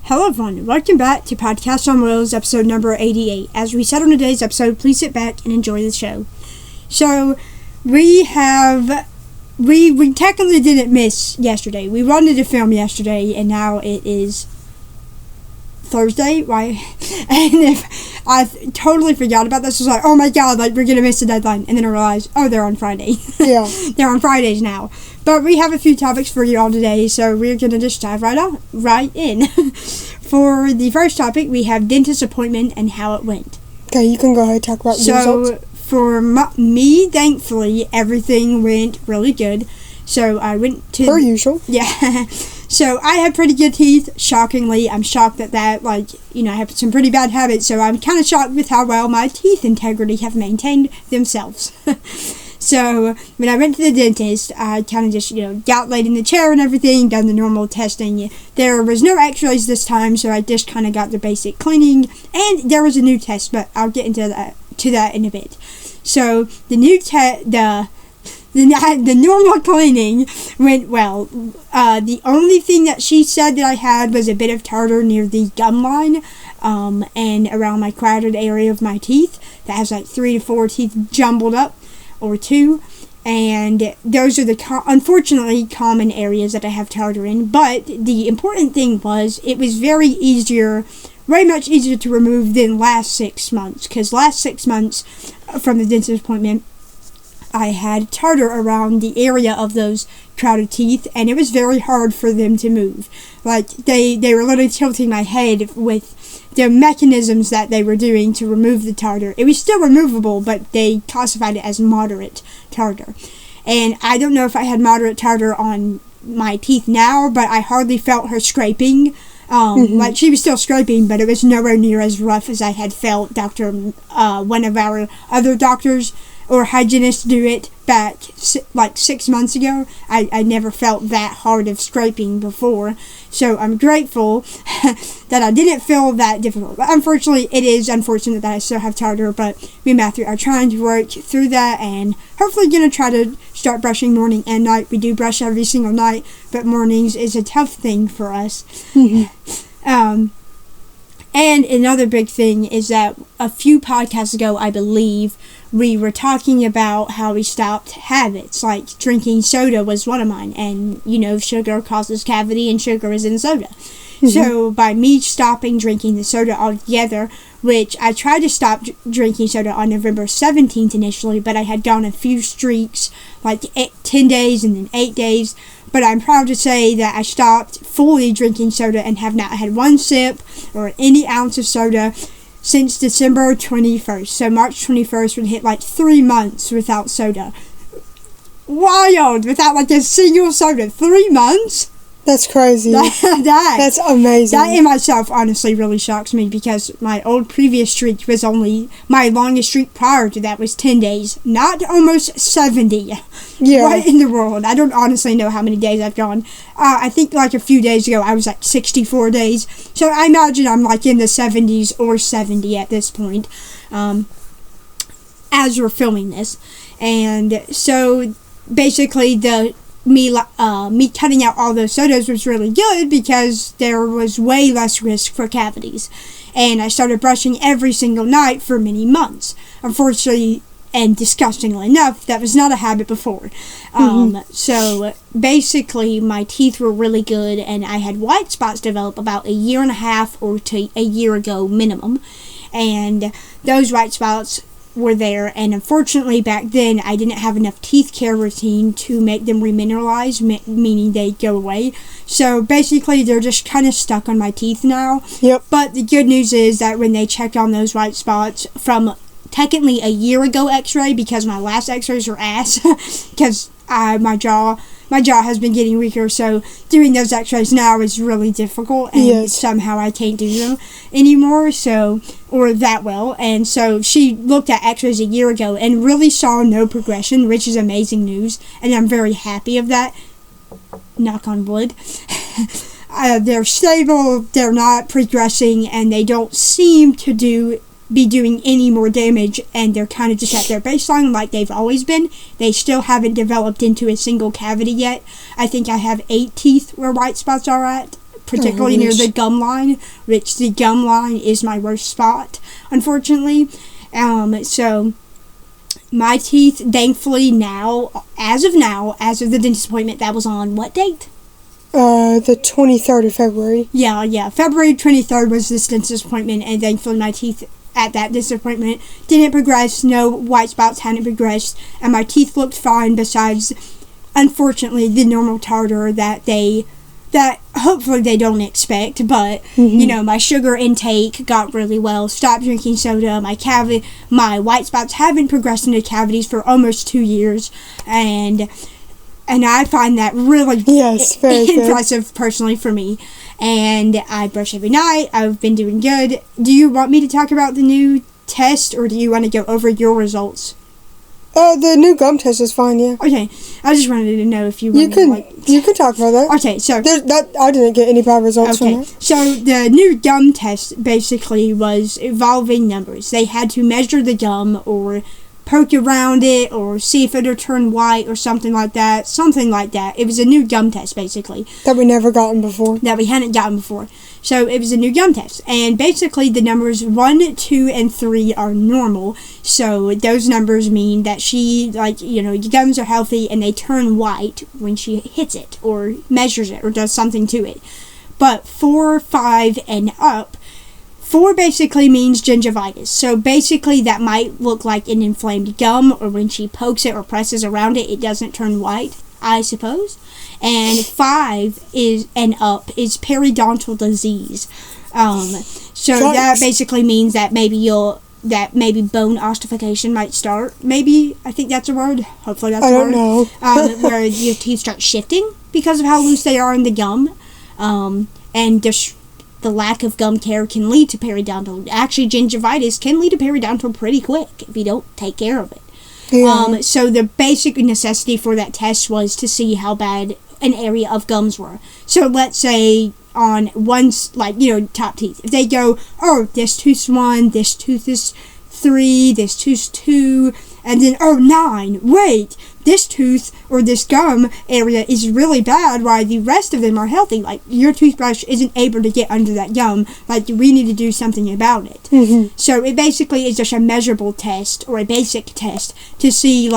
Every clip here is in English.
Hello everyone, welcome back to Podcast on Wheelz, episode number 88. As we said on today's episode, please sit back and enjoy the show. So, we technically didn't miss yesterday. We wanted to film yesterday, and now it is Thursday, right? And if I totally forgot about this, I was like, oh my god, like, we're gonna miss the deadline. And then I realized, oh, they're on Friday. Yeah. They're on Fridays now. But we have a few topics for you all today, so we're gonna just dive right in. For the first topic, we have dentist appointment and how it went. Okay, you can go ahead and talk about the results. So, for me, thankfully, everything went really good. So, I went to... Per usual. Yeah. So, I have pretty good teeth, shockingly. I'm shocked at that. Like, I have some pretty bad habits, so I'm kind of shocked with how well my teeth integrity have maintained themselves. So, when I went to the dentist, I kind of just, got laid in the chair and everything, done the normal testing. There was no x-rays this time, so I just kind of got the basic cleaning. And there was a new test, but I'll get into that in a bit. So, the new the normal cleaning went well. The only thing that she said that I had was a bit of tartar near the gum line, and around my crowded area of my teeth. That has like 3 to 4 teeth jumbled up. Or 2, and those are the unfortunately common areas that I have tartar in. But the important thing was it was very much easier to remove than last 6 months, because last 6 months from the dentist appointment I had tartar around the area of those crowded teeth, and it was very hard for them to move. Like, they were literally tilting my head with the mechanisms that they were doing to remove the tartar. It was still removable, but they classified it as moderate tartar. And I don't know if I had moderate tartar on my teeth now, but I hardly felt her scraping. Like, she was still scraping, but it was nowhere near as rough as I had felt one of our other doctors or hygienists do it back like 6 months ago. I never felt that hard of scraping before, so I'm grateful that I didn't feel that difficult. But unfortunately, it is unfortunate that I still have tartar, but me and Matthew are trying to work through that, and hopefully gonna try to start brushing morning and night. We do brush every single night, but mornings is a tough thing for us. And another big thing is that a few podcasts ago, I believe, we were talking about how we stopped habits, like drinking soda was one of mine, and, sugar causes cavity and sugar is in soda. So, by me stopping drinking the soda altogether, which I tried to stop drinking soda on November 17th initially, but I had gone a few streaks, like 10 days and then 8 days, but I'm proud to say that I stopped fully drinking soda and have not had one sip or any ounce of soda since December 21st. So March 21st would hit like 3 months without soda. Wild! Without like a single soda. 3 months? That's crazy. That's amazing. That in myself honestly really shocks me, because my previous streak was my longest streak prior to that was 10 days, not almost 70. Yeah. What in the world? I don't honestly know how many days I've gone. I think like a few days ago I was like 64 days. So I imagine I'm like in the 70s or 70 at this point, as we're filming this. And so basically me cutting out all those sodas was really good, because there was way less risk for cavities. And I started brushing every single night for many months. Unfortunately, and disgustingly enough, that was not a habit before. So basically, my teeth were really good, and I had white spots develop about 1.5 years or to a year ago minimum. And those white spots were there, and unfortunately back then I didn't have enough teeth care routine to make them remineralize, meaning they go away. So basically they're just kind of stuck on my teeth now. Yep. But the good news is that when they checked on those white spots from technically a year ago x-ray, because my last x-rays were ass, because my jaw has been getting weaker, so doing those x-rays now is really difficult, and somehow I can't do them anymore, or that well. And so she looked at x-rays a year ago and really saw no progression, which is amazing news, and I'm very happy of that. Knock on wood. They're stable, they're not progressing, and they don't seem to be doing any more damage, and they're kind of just at their baseline like they've always been. They still haven't developed into a single cavity yet. I think I have 8 teeth where white spots are at particularly near the gum line, which the gum line is my worst spot, unfortunately. So my teeth, thankfully now, as of the dentist appointment, that was on what date? The 23rd of February. Yeah. February 23rd was this dentist appointment, and thankfully my teeth at that dentist appointment didn't progress. No white spots hadn't progressed, and my teeth looked fine besides, unfortunately, the normal tartar that hopefully they don't expect, but, my sugar intake got really well, stopped drinking soda, my white spots haven't progressed into cavities for almost 2 years, and I find that really impressive, personally, for me. And I brush every night. I've been doing good. Do you want me to talk about the new test, or do you want to go over your results? The new gum test is fine, yeah. Okay, I just wanted to know if you wanted You can talk about that. Okay, so... I didn't get any bad results from that. So the new gum test basically was evolving numbers. They had to measure the gum or poke around it or see if it'll turn white or something like that. It was a new gum test, basically. That we never gotten before. That we hadn't gotten before. So it was a new gum test. And basically the numbers 1, 2, and 3 are normal. So those numbers mean that your gums are healthy and they turn white when she hits it or measures it or does something to it. But 4, 5, and up, 4 basically means gingivitis. So basically that might look like an inflamed gum, or when she pokes it or presses around it, it doesn't turn white, I suppose. And 5 and up is periodontal disease. So that basically means that maybe bone ossification might start. Maybe, I think that's a word. Hopefully that's a word. I don't know. Where your teeth start shifting because of how loose they are in the gum. And just the lack of gum care can lead to periodontal. Actually, gingivitis can lead to periodontal pretty quick if you don't take care of it. Yeah. So the basic necessity for that test was to see how bad an area of gums were. So let's say on one's, top teeth, if they go, oh, this tooth's 1, this tooth is 3, this tooth's 2, and then, 9, wait, this tooth or this gum area is really bad while the rest of them are healthy. Like, your toothbrush isn't able to get under that gum. Like, we need to do something about it. Mm-hmm. So it basically is just a measurable test or a basic test to see,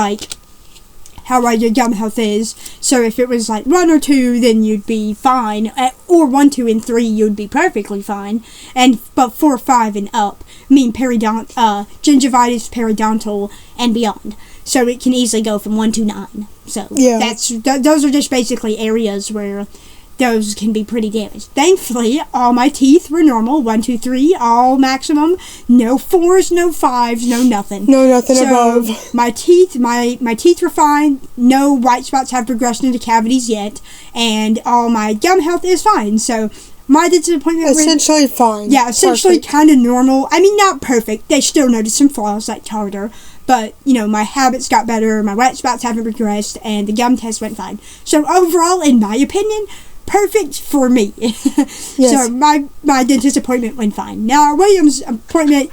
how well your gum health is. So if it was 1 or 2, then you'd be fine. Or 1, 2, and 3, you'd be perfectly fine. But 4, 5, and up mean gingivitis, periodontal, and beyond. So it can easily go from 1 to 9. So those are just basically areas where those can be pretty damaged. Thankfully, all my teeth were normal. 1, 2, 3, all maximum. No 4s, no 5s, no nothing. No nothing above. My teeth were fine. No white spots have progressed into cavities yet, and all my gum health is fine. So my dentist appointment essentially fine. Yeah, essentially kind of normal. I mean, not perfect. They still noticed some flaws like tartar. But, my habits got better, my white spots haven't progressed, and the gum test went fine. So overall, in my opinion, perfect for me. Yes. So my dentist appointment went fine. Now, William's appointment...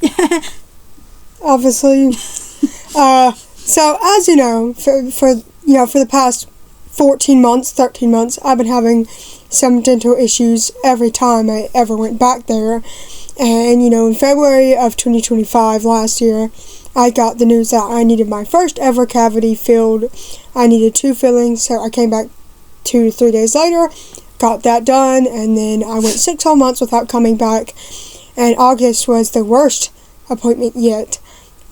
Obviously. So, as you know, for the past 13 months, I've been having some dental issues every time I ever went back there. And, in February of 2025, last year, I got the news that I needed my first ever cavity filled. I needed 2 fillings, so I came back 2 to 3 days later, got that done, and then I went 6 whole months without coming back, and August was the worst appointment yet.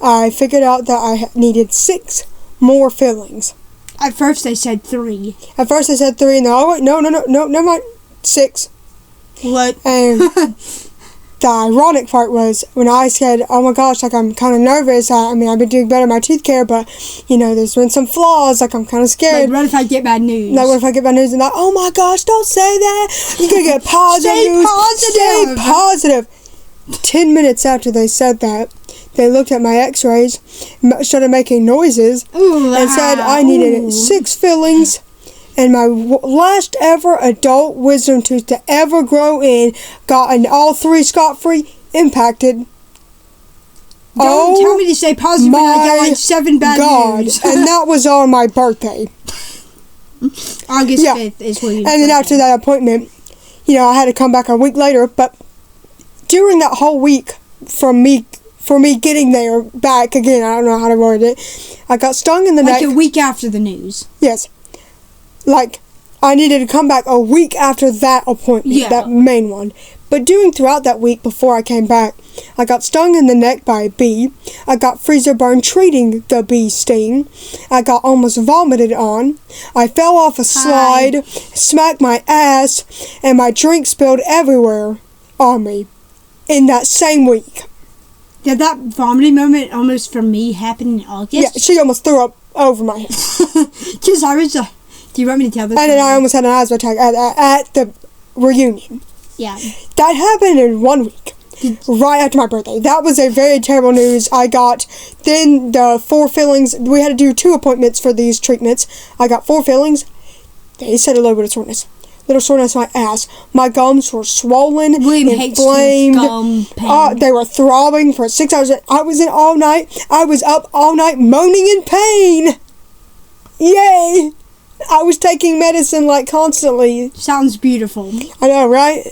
I figured out that I needed 6 more fillings. At first they said 3. And then, no, mind, 6. What? And the ironic part was when I said, oh my gosh, I'm kind of nervous. I've been doing better in my tooth care, but, there's been some flaws. I'm kind of scared. What if I get bad news? What if I get bad news? And oh my gosh, don't say that. You're going to get positive news. Stay positive. 10 minutes after they said that, they looked at my x-rays, started making noises, and said I needed 6 fillings. And my last ever adult wisdom tooth to ever grow in, gotten all 3 scot-free, impacted. Don't tell me to stay positive when I got 7 bad news. And that was on my birthday. August 5th is when you... And then after that appointment, I had to come back a week later. But during that whole week, for me getting there back again, I don't know how to word it, I got stung in the neck. Like a week after the news. Yes. Like, I needed to come back a week after that appointment, that main one. But throughout that week before I came back, I got stung in the neck by a bee. I got freezer burn treating the bee sting. I got almost vomited on. I fell off a slide, smacked my ass, and my drink spilled everywhere on me in that same week. Did that vomiting moment almost for me happen in August? Yeah, she almost threw up over my head. Because I was... do you want me to tell this? And then I almost had an asthma attack at the reunion. Yeah. That happened in 1 week. Right after my birthday. That was a very terrible news. I got then the 4 fillings. We had to do 2 appointments for these treatments. I got 4 fillings. They said a little bit of soreness. Little soreness on my ass. My gums were swollen, inflamed. Gum pain. They were throbbing for 6 hours. I was in all night. I was up all night moaning in pain. Yay! I was taking medicine like constantly. Sounds beautiful. I know, right?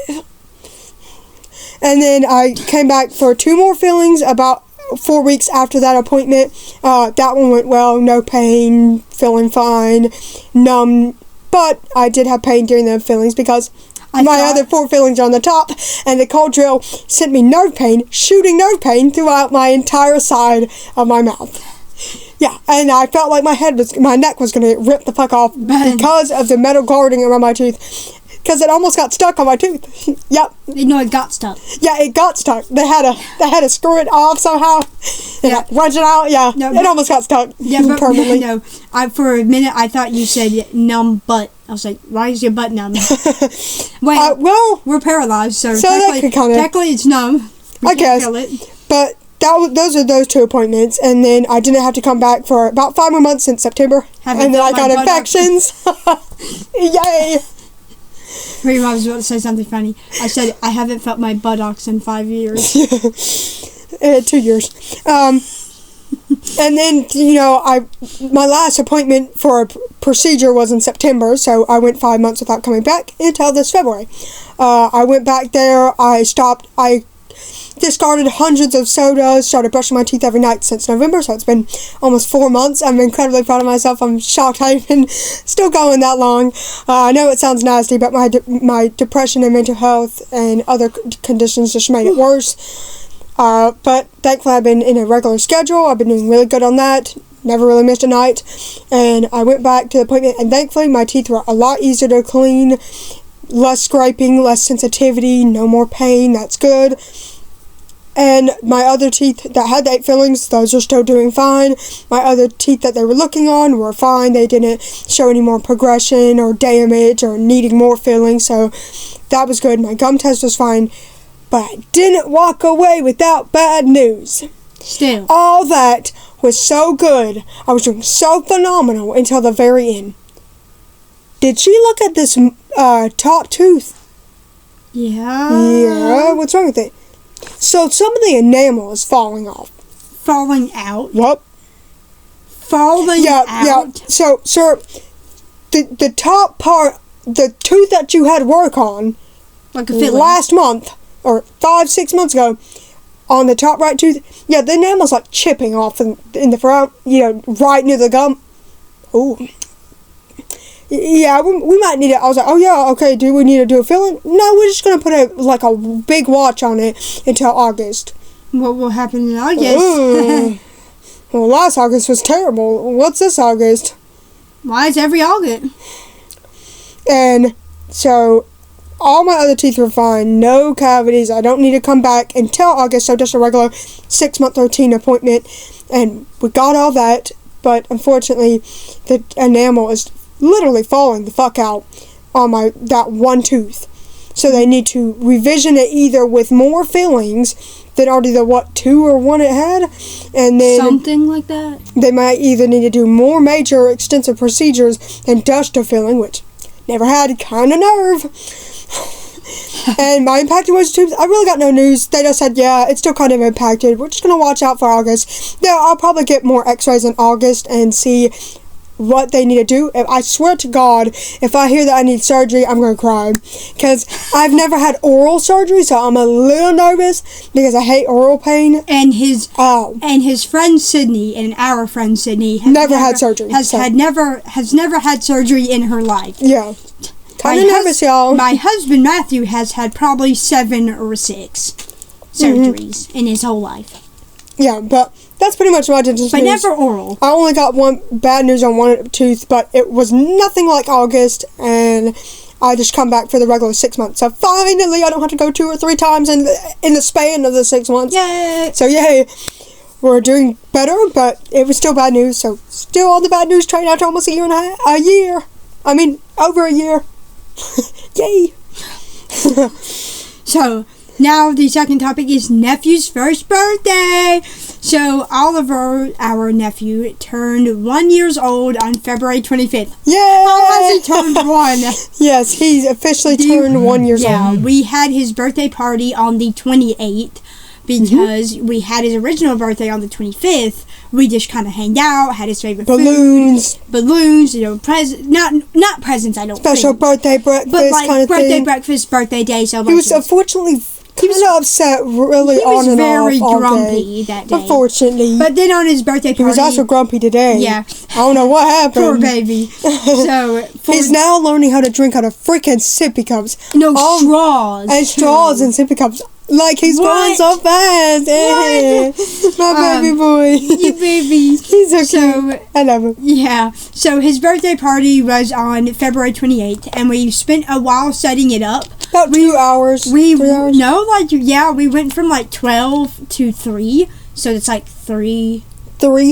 And then I came back for 2 more fillings about 4 weeks after that appointment. That one went well, no pain, feeling fine, numb. But I did have pain during the fillings because my other 4 fillings are on the top, and the cold drill sent me nerve pain, shooting nerve pain throughout my entire side of my mouth. Yeah, and I felt like my neck was going to rip the fuck off because of the metal guarding around my tooth. Because it almost got stuck on my tooth. Yep. No, it got stuck. Yeah, it got stuck. They had to screw it off somehow. Yeah. Wrench it out. Yeah. No, it almost got stuck. Yeah, but permanently. No, for a minute I thought you said numb butt. I was like, why is your butt numb? Well, we're paralyzed, so technically it's numb. I guess. Feel it. But those are those 2 appointments, and then I didn't have to come back for about 5 more months since September. And then I got infections. Yay! Pretty much I was about to say something funny. I said I haven't felt my buttocks in 5 years. 2 years. And then, my last appointment for a procedure was in September, so I went 5 months without coming back until this February. I went back there, I discarded hundreds of sodas, started brushing my teeth every night since November, so it's been almost 4 months. I'm incredibly proud of myself. I'm shocked I've been still going that long. I know it sounds nasty, but my depression and mental health and other conditions just made it worse. But thankfully I've been in a regular schedule. I've been doing really good on that. Never really missed a night. And I went back to the appointment, and thankfully my teeth were a lot easier to clean. Less scraping, less sensitivity, no more pain. That's good. And my other teeth that had 8 fillings, those are still doing fine. My other teeth that they were looking on were fine. They didn't show any more progression or damage or needing more fillings, so that was good. My gum test was fine. But I didn't walk away without bad news. Still. All that was so good. I was doing so phenomenal until the very end. Did she look at this top tooth? Yeah. Yeah, what's wrong with it? So some of the enamel is falling off. Falling out? What? Falling out? Yeah. So, sir, the top part, the tooth that you had work on like a filling. Last month, or 5-6 months ago, on the top right tooth, yeah, the enamel's like chipping off in the front, right near the gum. Ooh. Yeah, we might need it. I was like, oh yeah, okay, do we need to do a filling? No, we're just going to put a big watch on it until August. What will happen in August? Well, last August was terrible. What's this August? Why is every August? And so, all my other teeth were fine. No cavities. I don't need to come back until August, so just a regular 6-month routine appointment. And we got all that, but unfortunately, the enamel is literally falling the fuck out on that one tooth. So they need to revision it either with more fillings than already the 2 or 1 it had, and then something like that. They might either need to do more major extensive procedures and dust a filling, which never had, kind of nerve. And my impacted wisdom tooth, I really got no news. They just said, yeah, it's still kind of impacted. We're just going to watch out for August. Yeah, I'll probably get more x-rays in August and see what they need to do. I swear to God, if I hear that I need surgery, I'm going to cry. Because I've never had oral surgery, so I'm a little nervous because I hate oral pain. And his friend Sydney, and our friend Sydney, has never had surgery. Has never had surgery in her life. Yeah. Kind of nervous, y'all. My husband Matthew has had probably 7 or 6 surgeries in his whole life. Yeah, but that's pretty much my dentist But news. never oral. I only got one bad news on one tooth, but it was nothing like August, and I just come back for the regular 6 months. So finally, I don't have to go 2 or 3 times in the span of the 6 months. Yay! So yay, we're doing better, but it was still bad news. So still on the bad news train after almost a year. I mean, over a year. Yay! So now the second topic is Nephew's first birthday. So Oliver, our nephew, turned 1 year old on February 25th. Yay! How has he turned 1? Yes, he's officially turned 1 year old. Yeah, we had his birthday party on the 28th because we had his original birthday on the 25th. We just kind of hanged out, had his favorite balloons, not presents. I don't special think. birthday breakfast, but like kind of birthday thing. breakfast, birthday day celebration. He was unfortunately kind of upset, really on and off. He was very all grumpy day. that day. Unfortunately, but then on his birthday party, he was also grumpy today. Yeah, I don't know what happened. Poor baby. So he's now learning how to drink out of freaking sippy cups. No, straws. And straws and sippy cups. Like he's growing so fast. My baby boy. You baby. He's so cute. I love him. Yeah. So his birthday party was on February 28th, and we spent a while setting it up. About 2 hours. 3 hours? No, we went from like 12 to 3. So it's like 3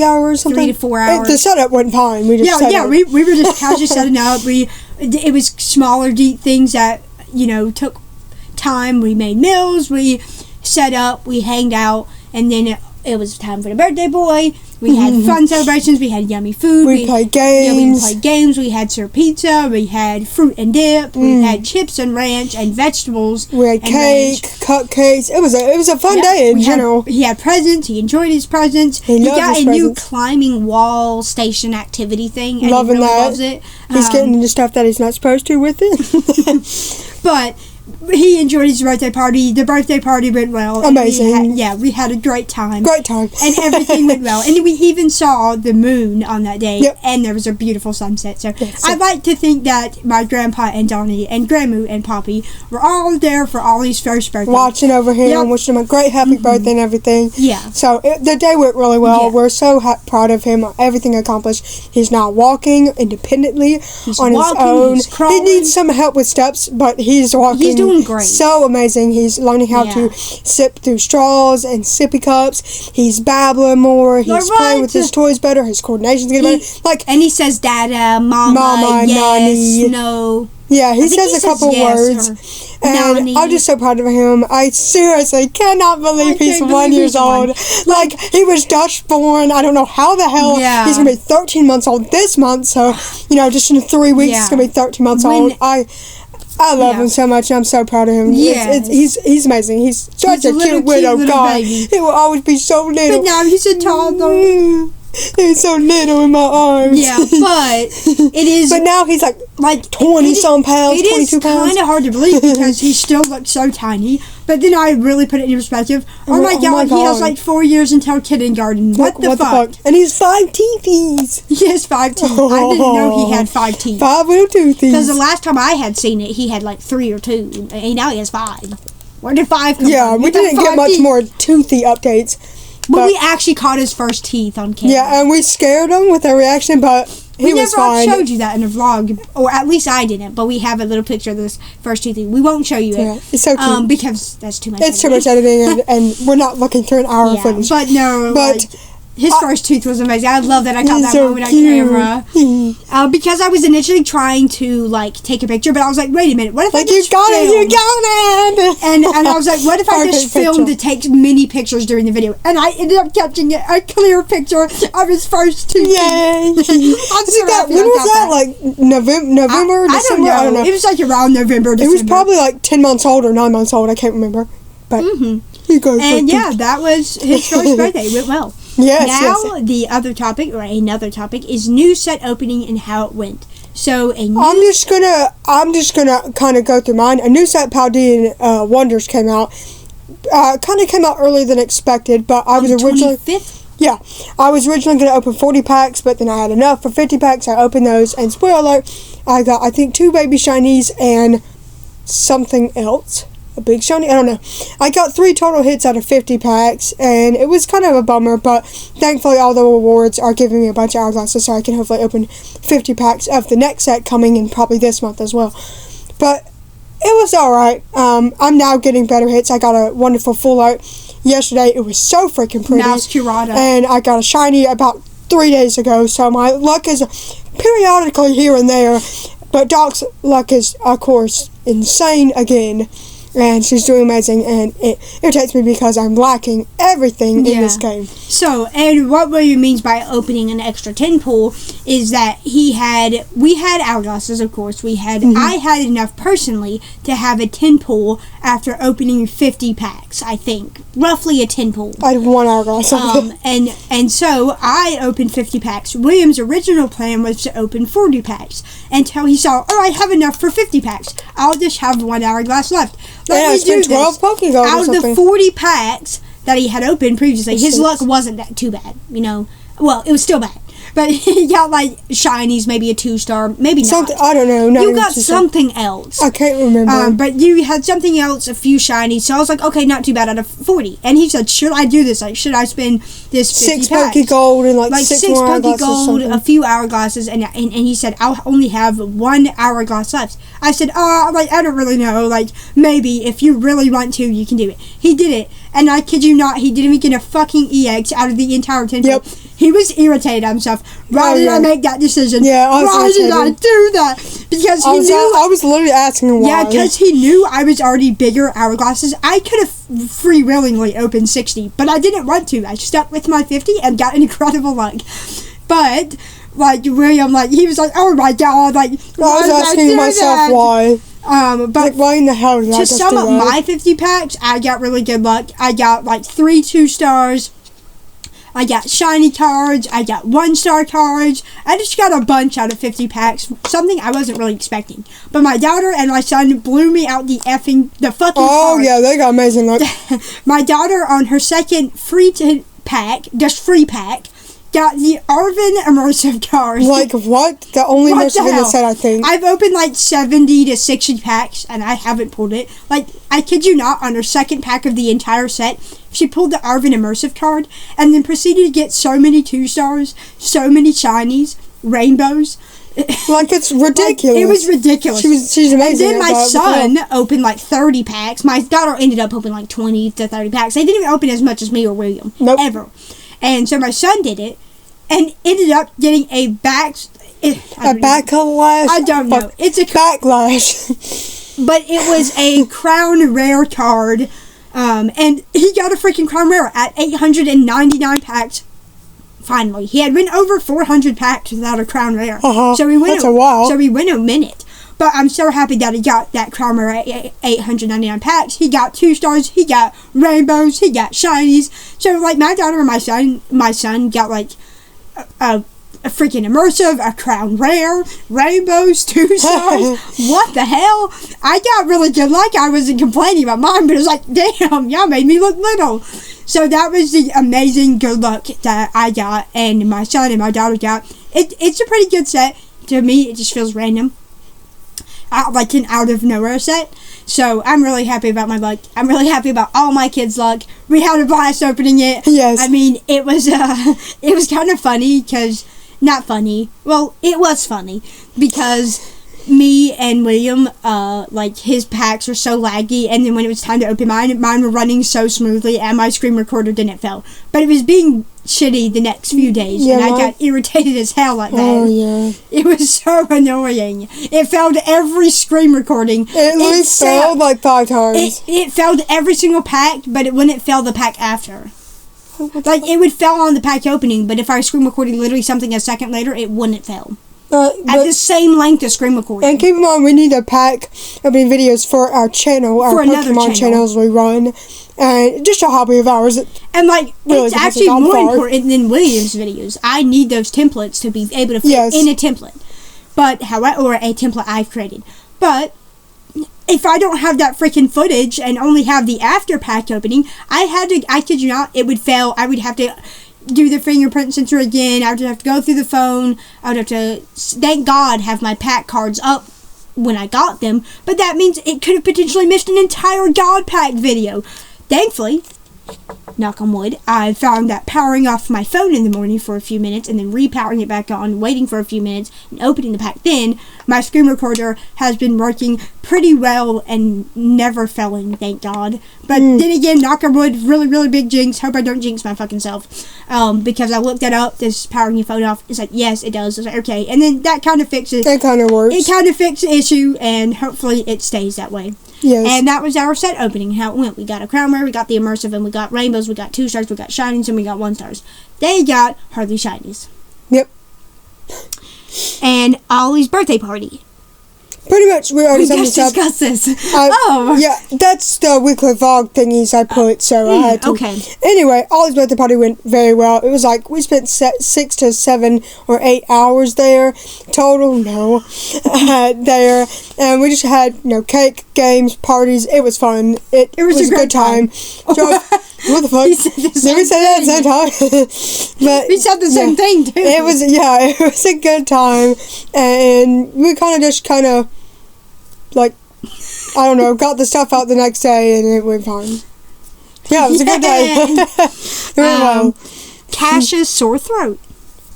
hours, something? 3 to 4 hours. The setup went fine. We just we were just casually setting up. It was smaller things that, took time. We made meals, we set up, we hanged out, and then it was time for the birthday boy. We had fun celebrations, we had yummy food, we played games. We had served pizza, we had fruit and dip, we had chips and ranch and vegetables. We had cake, cupcakes. It was a fun day in general. He had presents, he enjoyed his presents. He got a new climbing wall station activity thing, and Loving he really that. loves it. He's getting into stuff that he's not supposed to with it. But he enjoyed his birthday party. The birthday party went well. Amazing. We had a great time. Great time. And everything went well. And we even saw the moon on that day. Yep. And there was a beautiful sunset. So yes, I'd like to think that my grandpa and Donnie and Grandma and Poppy were all there for Ollie's first birthday. Watching over him, wishing him a great happy birthday and everything. Yeah. So the day went really well. Yeah. We're so proud of him. Everything accomplished. He's now walking independently on his own. He's crawling. He needs some help with steps, but he's walking. He's doing great. So amazing. He's learning how to sip through straws and sippy cups. He's babbling more. He's playing with his toys better. His coordination's getting better. And he says dada, mama, yes, nani. No. Yeah, he says a couple words. And nani. I'm just so proud of him. I seriously cannot believe he's 1 year old. Like, he was Dutch born. I don't know how the hell. Yeah. He's going to be 13 months old this month. So, just in 3 weeks, he's going to be 13 months old. I love him so much, and I'm so proud of him. Yeah. He's amazing. He's such a cute little guy. Baby. He will always be so little. But now he's a toddler. He's so little in my arms. Yeah, but it is... But now he's like 20-some pounds, 22 pounds. It is kind of hard to believe because he still looks so tiny. But then I really put it in perspective. Oh my god, he has like 4 years until kindergarten. What the fuck? And he's 5 teethies. He has 5 teeth. I didn't know he had 5 teeth. 5 little toothies. Because the last time I had seen it, he had like 3 or 2. And now he has 5. Where did 5 come from? Yeah, we didn't get much more toothy updates. But we actually caught his first teeth on camera. Yeah, and we scared him with our reaction, but he was fine. We never showed you that in a vlog, or at least I didn't, but we have a little picture of this first tooth. We won't show you it. Yeah, it's so cute. Because that's too much editing. It's too much editing, and we're not looking through an hour of footage. But no, his first tooth was amazing. I love that I caught that moment on camera. Because I was initially trying to take a picture, but I was like, wait a minute, what if I just you got it? And I was like, what if I just filmed to take many pictures during the video? And I ended up catching a clear picture of his first tooth. Yay! When was that? Like November, December? I don't know. It was like around November, December. It was probably like 10 months old or 9 months old. I can't remember. But he goes. And that was his first birthday. It went well. Yes, Now, yes. the other topic, or another topic, is new set opening and how it went. So, I'm just gonna kind of go through mine. A new set, Paldean Wonders, came out. Kind of came out earlier than expected, but I was originally... 25th? Yeah, I was originally going to open 40 packs, but then I had enough for 50 packs. I opened those, and spoiler alert, I got, I think, 2 baby shinies and something else. A big shiny? I don't know. I got 3 total hits out of 50 packs, and it was kind of a bummer, but thankfully all the rewards are giving me a bunch of hourglasses, so I can hopefully open 50 packs of the next set coming in probably this month as well. But it was alright. I'm now getting better hits. I got a wonderful full art yesterday. It was so freaking pretty. Mouse Curata. And I got a shiny about 3 days ago, so my luck is periodically here and there. But Doc's luck is, of course, insane again. And she's doing amazing, and it irritates me because I'm lacking everything in this game. So, and what William means by opening an extra 10 pool is that we had hourglasses, of course. I had enough personally to have a 10 pool after opening 50 packs, I think. Roughly a 10 pool. I had 1 hourglass. And so I opened 50 packs. William's original plan was to open 40 packs until he saw, I have enough for 50 packs. I'll just have 1 hourglass left. Let me do 12 Pokeballs out of the 40 packs that he had opened previously, his luck wasn't that too bad, Well, it was still bad. But he got, shinies, maybe a 2-star, maybe not. I don't know. No, you got something else. I can't remember. But you had something else, a few shinies, so I was like, okay, not too bad out of 40. And he said, should I do this? Should I spend this 50 6 packs? Pokegold and, 6 more Pokegold, a few hourglasses, and he said, I'll only have 1 hourglass left. I said, I don't really know. Maybe if you really want to, you can do it. He did it. And I kid you not, he didn't even get a fucking EX out of the entire 10. Yep. He was irritated at himself. Why did I make that decision? Yeah, I was Why did I do that? Because he knew... I was literally asking him why. Yeah, because he knew I was already bigger hourglasses. I could have free-willingly opened 60, but I didn't want to. I stuck with my 50 and got incredible luck. But... William, he was like, oh my god, I was asking myself why. But why in the hell did I to sum up my 50 packs, I got really good luck. I got 3 2-stars. I got shiny cards. I got 1-star cards. I just got a bunch out of 50 packs. Something I wasn't really expecting. But my daughter and my son blew me out the fucking Oh, yeah, they got amazing luck. My daughter, on her second free pack, got the Arvin immersive cards. What? The only immersive in the set, I think. I've opened 70 to 60 packs, and I haven't pulled it. I kid you not, on her second pack of the entire set, she pulled the Arvin immersive card, and then proceeded to get so many 2-stars, so many shinies, rainbows. It's ridiculous. It was ridiculous. She's amazing. And then my son opened 30 packs. My daughter ended up opening 20 to 30 packs. They didn't even open as much as me or William. Nope. Ever. And so my son did it, and ended up getting a backlash. I don't know. It's a backlash. But it was a crown rare card, and he got a freaking crown rare at 899 packs. Finally, he had went over 400 packs without a crown rare. So he went. That's a while. So he went a minute. But I'm so happy that he got that crown rare at 899 packs. He got 2-stars. He got rainbows. He got shinies. So my daughter and my son got a freaking immersive, a crown rare, rainbows, 2-stars. What the hell? I got really good luck. I wasn't complaining about mine, but it was damn, y'all made me look little. So that was the amazing good luck that I got, and my son and my daughter got. It's a pretty good set. To me, it just feels random. An out of nowhere set. So I'm really happy about my luck. I'm really happy about all my kids' luck. We had a blast opening it. Yes. I mean, it was kind of funny because, not funny. Well, it was funny because me and William, his packs were so laggy, and then when it was time to open mine were running so smoothly, and my screen recorder didn't fail. But it was being shitty the next few days, and I got irritated as hell at that. Oh, yeah. It was so annoying. It failed every screen recording. It failed 5 times. It failed every single pack, but it wouldn't fail the pack after. It would fail on the pack opening, but if I was screen recording literally something a second later, it wouldn't fail. at the same length as screen recording. And keep in mind, we need to pack opening videos for our channel, our Pokemon channels we run. And just a hobby of ours. And really, it's actually more important than William's videos. I need those templates to be able to fit in a template. Or a template I've created. But if I don't have that freaking footage and only have the after pack opening, I kid you not, it would fail. I would have to do the fingerprint sensor again. I would have to go through the phone. I would have to, thank God, have my pack cards up when I got them. But that means it could have potentially missed an entire God pack video. Thankfully, knock on wood, I found that powering off my phone in the morning for a few minutes and then repowering it back on, waiting for a few minutes, and opening the pack then, my screen recorder has been working pretty well and never failing, thank God. But then again, knock on wood, really, really big jinx. Hope I don't jinx my fucking self. Because I looked that up, this powering your phone off. It's like, yes, it does. I was like, okay. And then that kind of fixes it. That kind of works. It kind of fixed the issue, and hopefully it stays that way. Yes. And that was our set opening, how it went. We got a crown rare, we got the immersive, and we got rainbows, we got 2 stars, we got shinies, and we got 1 stars. They got hardly shinies. Yep. And Ollie's birthday party. Pretty much, we already just discussed this. Yeah, that's the weekly vlog thingies I put, so I had to. Okay. Anyway, Ollie's birthday party went very well. It was like, we spent 6 to 7 or 8 hours there, total, there. And we just had, cake, games, parties. It was fun. It was a good time. What the fuck? Did we say that at the same time? But we said the same thing, too. It was a good time. And we kind of I don't know, got the stuff out the next day and it went fine. Yeah, it was a good day. It went well. Cash's sore throat.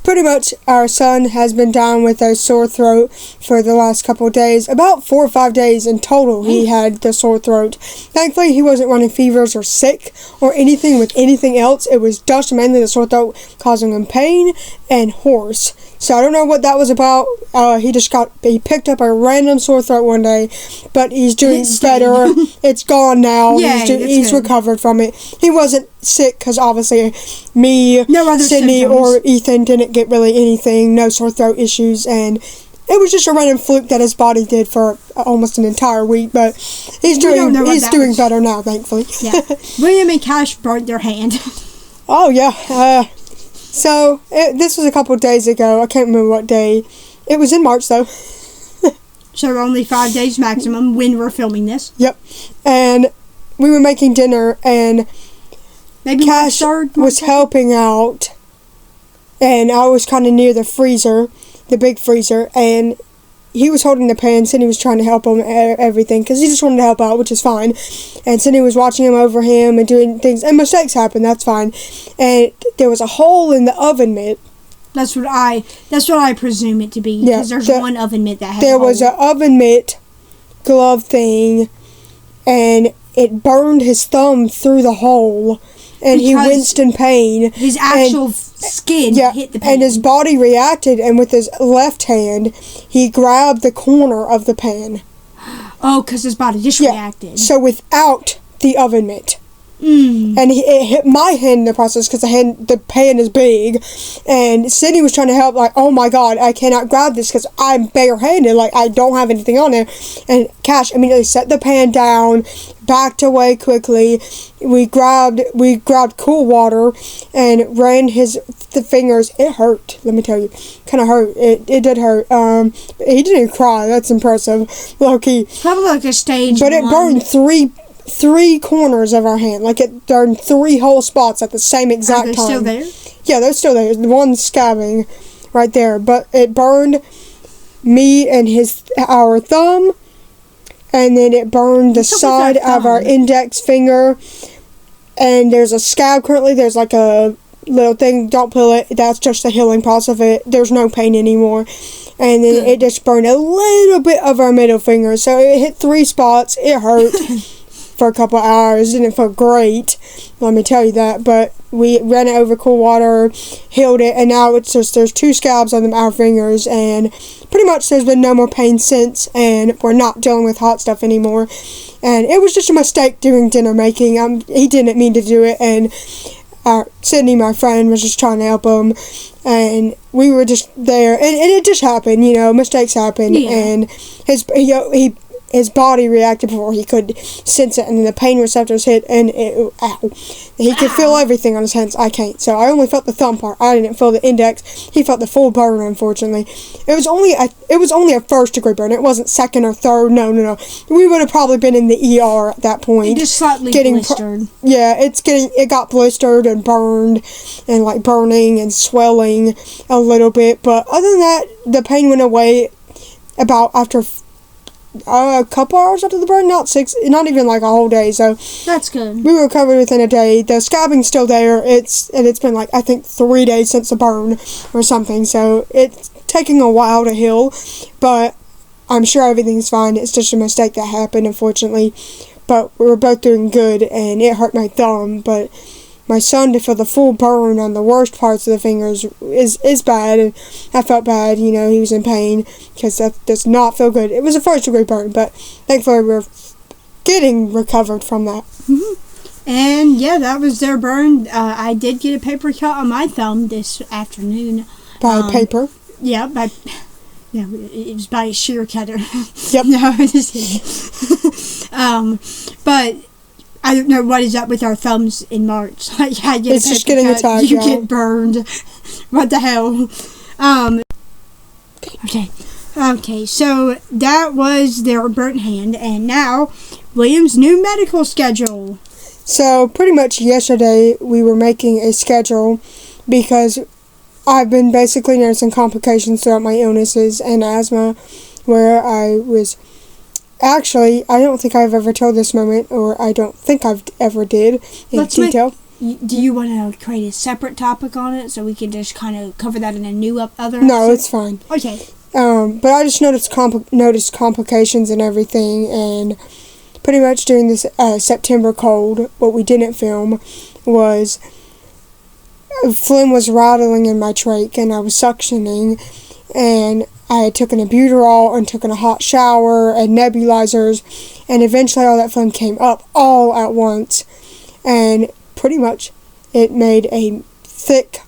Pretty much, our son has been down with a sore throat for the last couple of days. About 4 or 5 days in total, he had the sore throat. Thankfully, he wasn't running fevers or sick or anything with anything else. It was just mainly the sore throat causing him pain and hoarse. So I don't know what that was about. He picked up a random sore throat one day, but he's doing better. It's gone now. Yeah, he's recovered from it. He wasn't sick because obviously me, Sydney, or Ethan didn't get really anything. No sore throat issues, and it was just a random fluke that his body did for almost an entire week. But he's doing better now, thankfully. Yeah. William and Cash burnt their hand. Oh yeah. So, this was a couple of days ago. I can't remember what day. It was in March, though. So, only 5 days maximum when we're filming this. Yep. And we were making dinner, and maybe Cash was helping out. And I was kind of near the freezer, the big freezer, and he was holding the pan. Cindy was trying to help him everything because he just wanted to help out, which is fine. And Cindy was watching him over him and doing things. And mistakes happen. That's fine. And there was a hole in the oven mitt. That's what I presume it to be. Because there's one oven mitt that has there was an oven mitt glove thing, and it burned his thumb through the hole. And he winced in pain. His actual skin hit the pan. And his body reacted, and with his left hand, he grabbed the corner of the pan. Oh, because his body just reacted. So without the oven mitt. And it hit my hand in the process because the pan is big. And Sydney was trying to help, like, oh my god, I cannot grab this because I'm barehanded. Like, I don't have anything on there. And Cash immediately set the pan down, backed away quickly. We grabbed cool water and ran the fingers. It hurt, let me tell you. Kind of hurt. It did hurt. He didn't cry. That's impressive. Low-key. Probably like a stage But it burned three corners of our hand. Like, it burned 3 whole spots at the same exact time. Are they still there? Yeah, they're still there. The one's scabbing right there. But it burned me and our thumb. And then it burned the side of our index finger. And there's a scab currently. There's like a little thing. Don't pull it. That's just the healing process of it. There's no pain anymore. And then it just burned a little bit of our middle finger. So it hit 3 spots. It hurt for a couple hours. And it felt great. Let me tell you that. But we ran it over cool water, healed it. And now it's just, there's 2 scabs on our fingers. And pretty much there's been no more pain since. And we're not dealing with hot stuff anymore. And it was just a mistake during dinner making. He didn't mean to do it. And Sydney, my friend, was just trying to help him, and we were just there, and it just happened, mistakes happen, and his body reacted before he could sense it, and then the pain receptors hit, and he could feel everything on his hands. I can't, so I only felt the thumb part. I didn't feel the index. He felt the full burn, unfortunately. It was only a first degree burn. It wasn't second or third. No. We would have probably been in the ER at that point. It just slightly blistered. It got blistered and burned, and like burning and swelling a little bit. But other than that, the pain went away about after a couple hours after the burn, not even like a whole day, so that's good. We recovered within a day. The scabbing's still there. It's been like, I think 3 days since the burn or something, so it's taking a while to heal, but I'm sure everything's fine. It's just a mistake that happened, unfortunately, but we were both doing good, and it hurt my thumb, but my son, to feel the full burn on the worst parts of the fingers is bad, and I felt bad, he was in pain, because that does not feel good. It was a first degree burn, but thankfully we're getting recovered from that. Mm-hmm. And yeah, that was their burn. I did get a paper cut on my thumb this afternoon. By paper? Yeah, it was by a shear cutter. Yep. No, just kidding. But I don't know what is up with our thumbs in March. Like, I get it's a paper just getting cut, attacked. you get burned. What the hell? Okay, so that was their burnt hand, and now William's new medical schedule. So pretty much yesterday we were making a schedule because I've been basically noticing complications throughout my illnesses and asthma, where I was actually, I don't think I've ever told this moment, or I don't think I've ever did in detail. Do you want to create a separate topic on it so we can just kind of cover that in a new other episode? No, it's fine. Okay. But I just noticed complications and everything, and pretty much during this September cold, what we didn't film was phlegm was rattling in my trach, and I was suctioning, and I had taken a Buterol and taken a hot shower and nebulizers, and eventually all that phlegm came up all at once, and pretty much it made a thick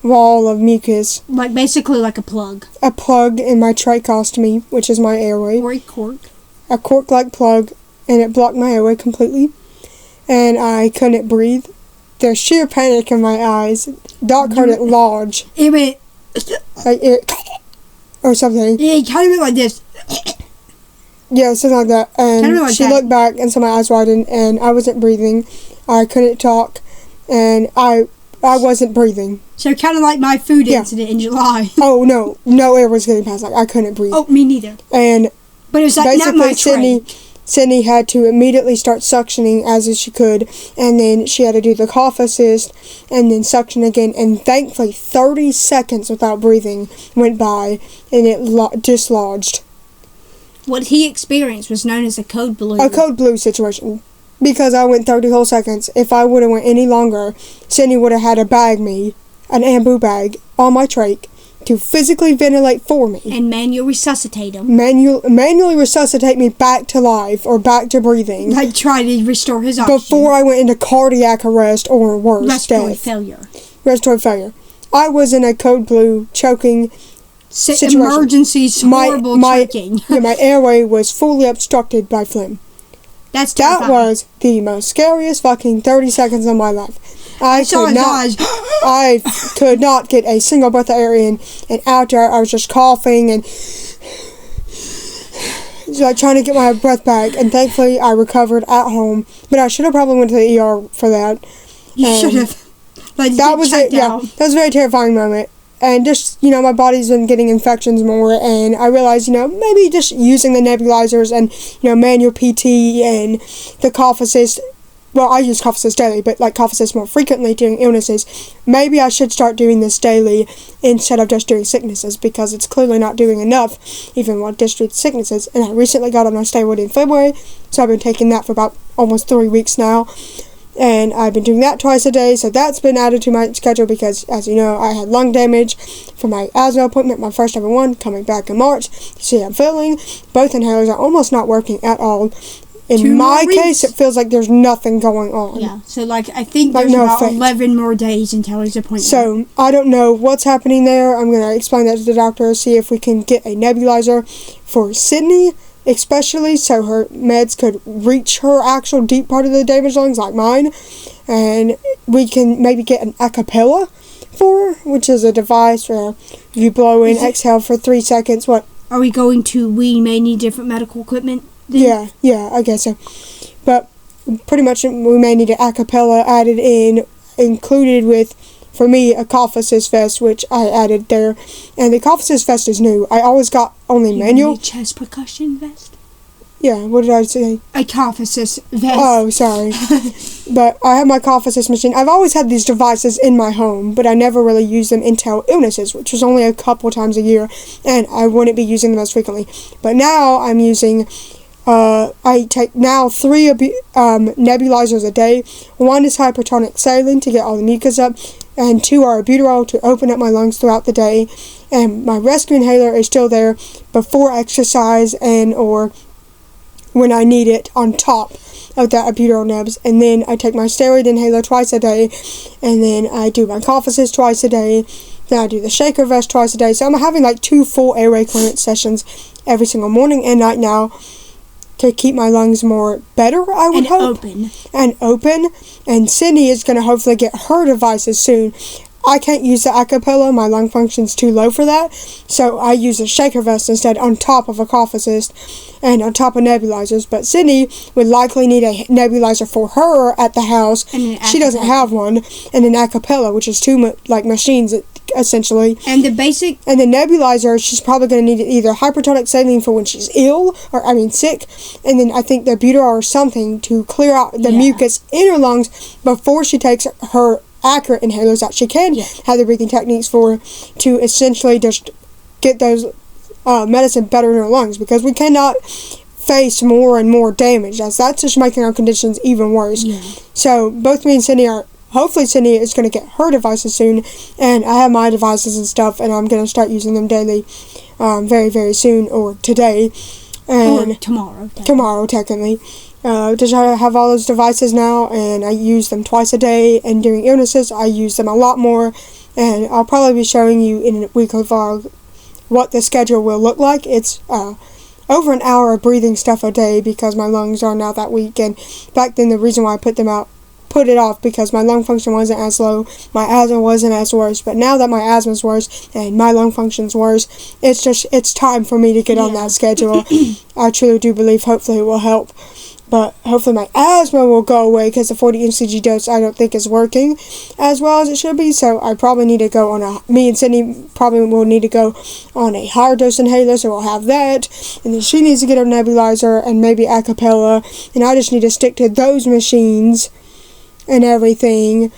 wall of mucus. Like basically like a plug. A plug in my tracheostomy, which is my airway. Or a cork. A cork-like plug, and it blocked my airway completely, and I couldn't breathe. There's sheer panic in my eyes. Doc heard it lodge. It went... Like it... or something. Yeah, it kind of went like this. Yeah, something like that. And like she looked back, and so my eyes widened, and I wasn't breathing. I couldn't talk, and I wasn't breathing. So kind of like my food incident in July. Oh, no air was getting past. Like, I couldn't breathe. Oh, me neither. And but it was like not my Sydney had to immediately start suctioning as she could, and then she had to do the cough assist, and then suction again, and thankfully 30 seconds without breathing went by, and it dislodged. What he experienced was known as a code blue. A code blue situation. Because I went 30 whole seconds. If I would have went any longer, Sydney would have had to bag me, an ambu bag, on my trach, to physically ventilate for me. And manually resuscitate him. Manually resuscitate me back to life, or back to breathing. Like try to restore his oxygen. Before I went into cardiac arrest, or worse, Respiratory death. failure. Respiratory failure. I was in a code blue choking situation. Emergencies, horrible choking. Yeah, my airway was fully obstructed by phlegm. That's terrifying. That was the most scariest fucking 30 seconds of my life. I could not get a single breath of air in, and out there I was just coughing and like trying to get my breath back, and thankfully I recovered at home, but I should have probably went to the ER for that. You should have. Like, that was it. Yeah, that was a very terrifying moment. And just, my body's been getting infections more, and I realized, maybe just using the nebulizers and, manual PT and the cough assist. Well, I use cough assist daily, but like cough assist more frequently during illnesses. Maybe I should start doing this daily instead of just doing sicknesses, because it's clearly not doing enough, even while just doing sicknesses. And I recently got on my steroid in February, so I've been taking that for about almost 3 weeks now. And I've been doing that twice a day, so that's been added to my schedule because, as you know, I had lung damage from my asthma appointment, my first ever one, coming back in March. You see, I'm feeling both inhalers are almost not working at all. in 2 my more weeks? case, it feels like there's nothing going on. Yeah, so like I think Like, there's no about effect. 11 more days until his appointment. So, I don't know what's happening there. I'm going to explain that to the doctor, see if we can get a nebulizer for Sydney, especially so her meds could reach her actual deep part of the damaged lungs like mine. And we can maybe get an acapella for her, which is a device where you blow in, exhale for 3 seconds. What? Are we going to, we may need different medical equipment then? Yeah, I guess so. But pretty much we may need an acapella added in, included with, for me, a cough assist vest, which I added there. And the cough assist vest is new. I always got only manual. A chest percussion vest? Yeah, what did I say? A cough assist vest. Oh, sorry. But I have my cough assist machine. I've always had these devices in my home, but I never really used them until illnesses, which was only a couple times a year, and I wouldn't be using them as frequently. But now I'm using, I take now 3 nebulizers a day. 1 is hypertonic saline to get all the mucus up, and 2 are albuterol to open up my lungs throughout the day. And my rescue inhaler is still there before exercise and or when I need it on top of that albuterol nebs. And then I take my steroid inhaler twice a day, and then I do my cough assist twice a day, then I do the shaker vest twice a day. So I'm having like 2 full airway clearance sessions every single morning and night now to keep my lungs more better, I would hope. And open. And Sydney is going to hopefully get her devices soon. I can't use the acapella, my lung function's too low for that, so I use a shaker vest instead on top of a cough assist and on top of nebulizers. But Sydney would likely need a nebulizer for her at the house. She doesn't have one. And an acapella, which is 2 machines essentially. And the basic... And the nebulizer, she's probably going to need either hypertonic saline for when she's ill, sick, and then I think the albuterol or something to clear out the mucus in her lungs before she takes her accurate inhalers that she can have the breathing techniques for, to essentially just get those medicine better in her lungs, because we cannot face more and more damage, as that's just making our conditions even worse. So both me and Sydney are, hopefully Sydney is going to get her devices soon, and I have my devices and stuff, and I'm going to start using them daily very, very soon, or today. And or tomorrow. Tomorrow, technically. Just have all those devices now, and I use them twice a day, and during illnesses I use them a lot more, and I'll probably be showing you in a weekly vlog what the schedule will look like. It's over an hour of breathing stuff a day because my lungs are now that weak, and back then the reason why I put it off because my lung function wasn't as low, my asthma wasn't as worse, but now that my asthma's worse and my lung function's worse, it's time for me to get on that schedule. I truly do believe hopefully it will help. But hopefully my asthma will go away, because the 40 mcg dose I don't think is working as well as it should be. So I probably need to go on me and Sydney probably will need to go on a higher dose inhaler, so we'll have that. And then she needs to get her nebulizer and maybe acapella. And I just need to stick to those machines and everything,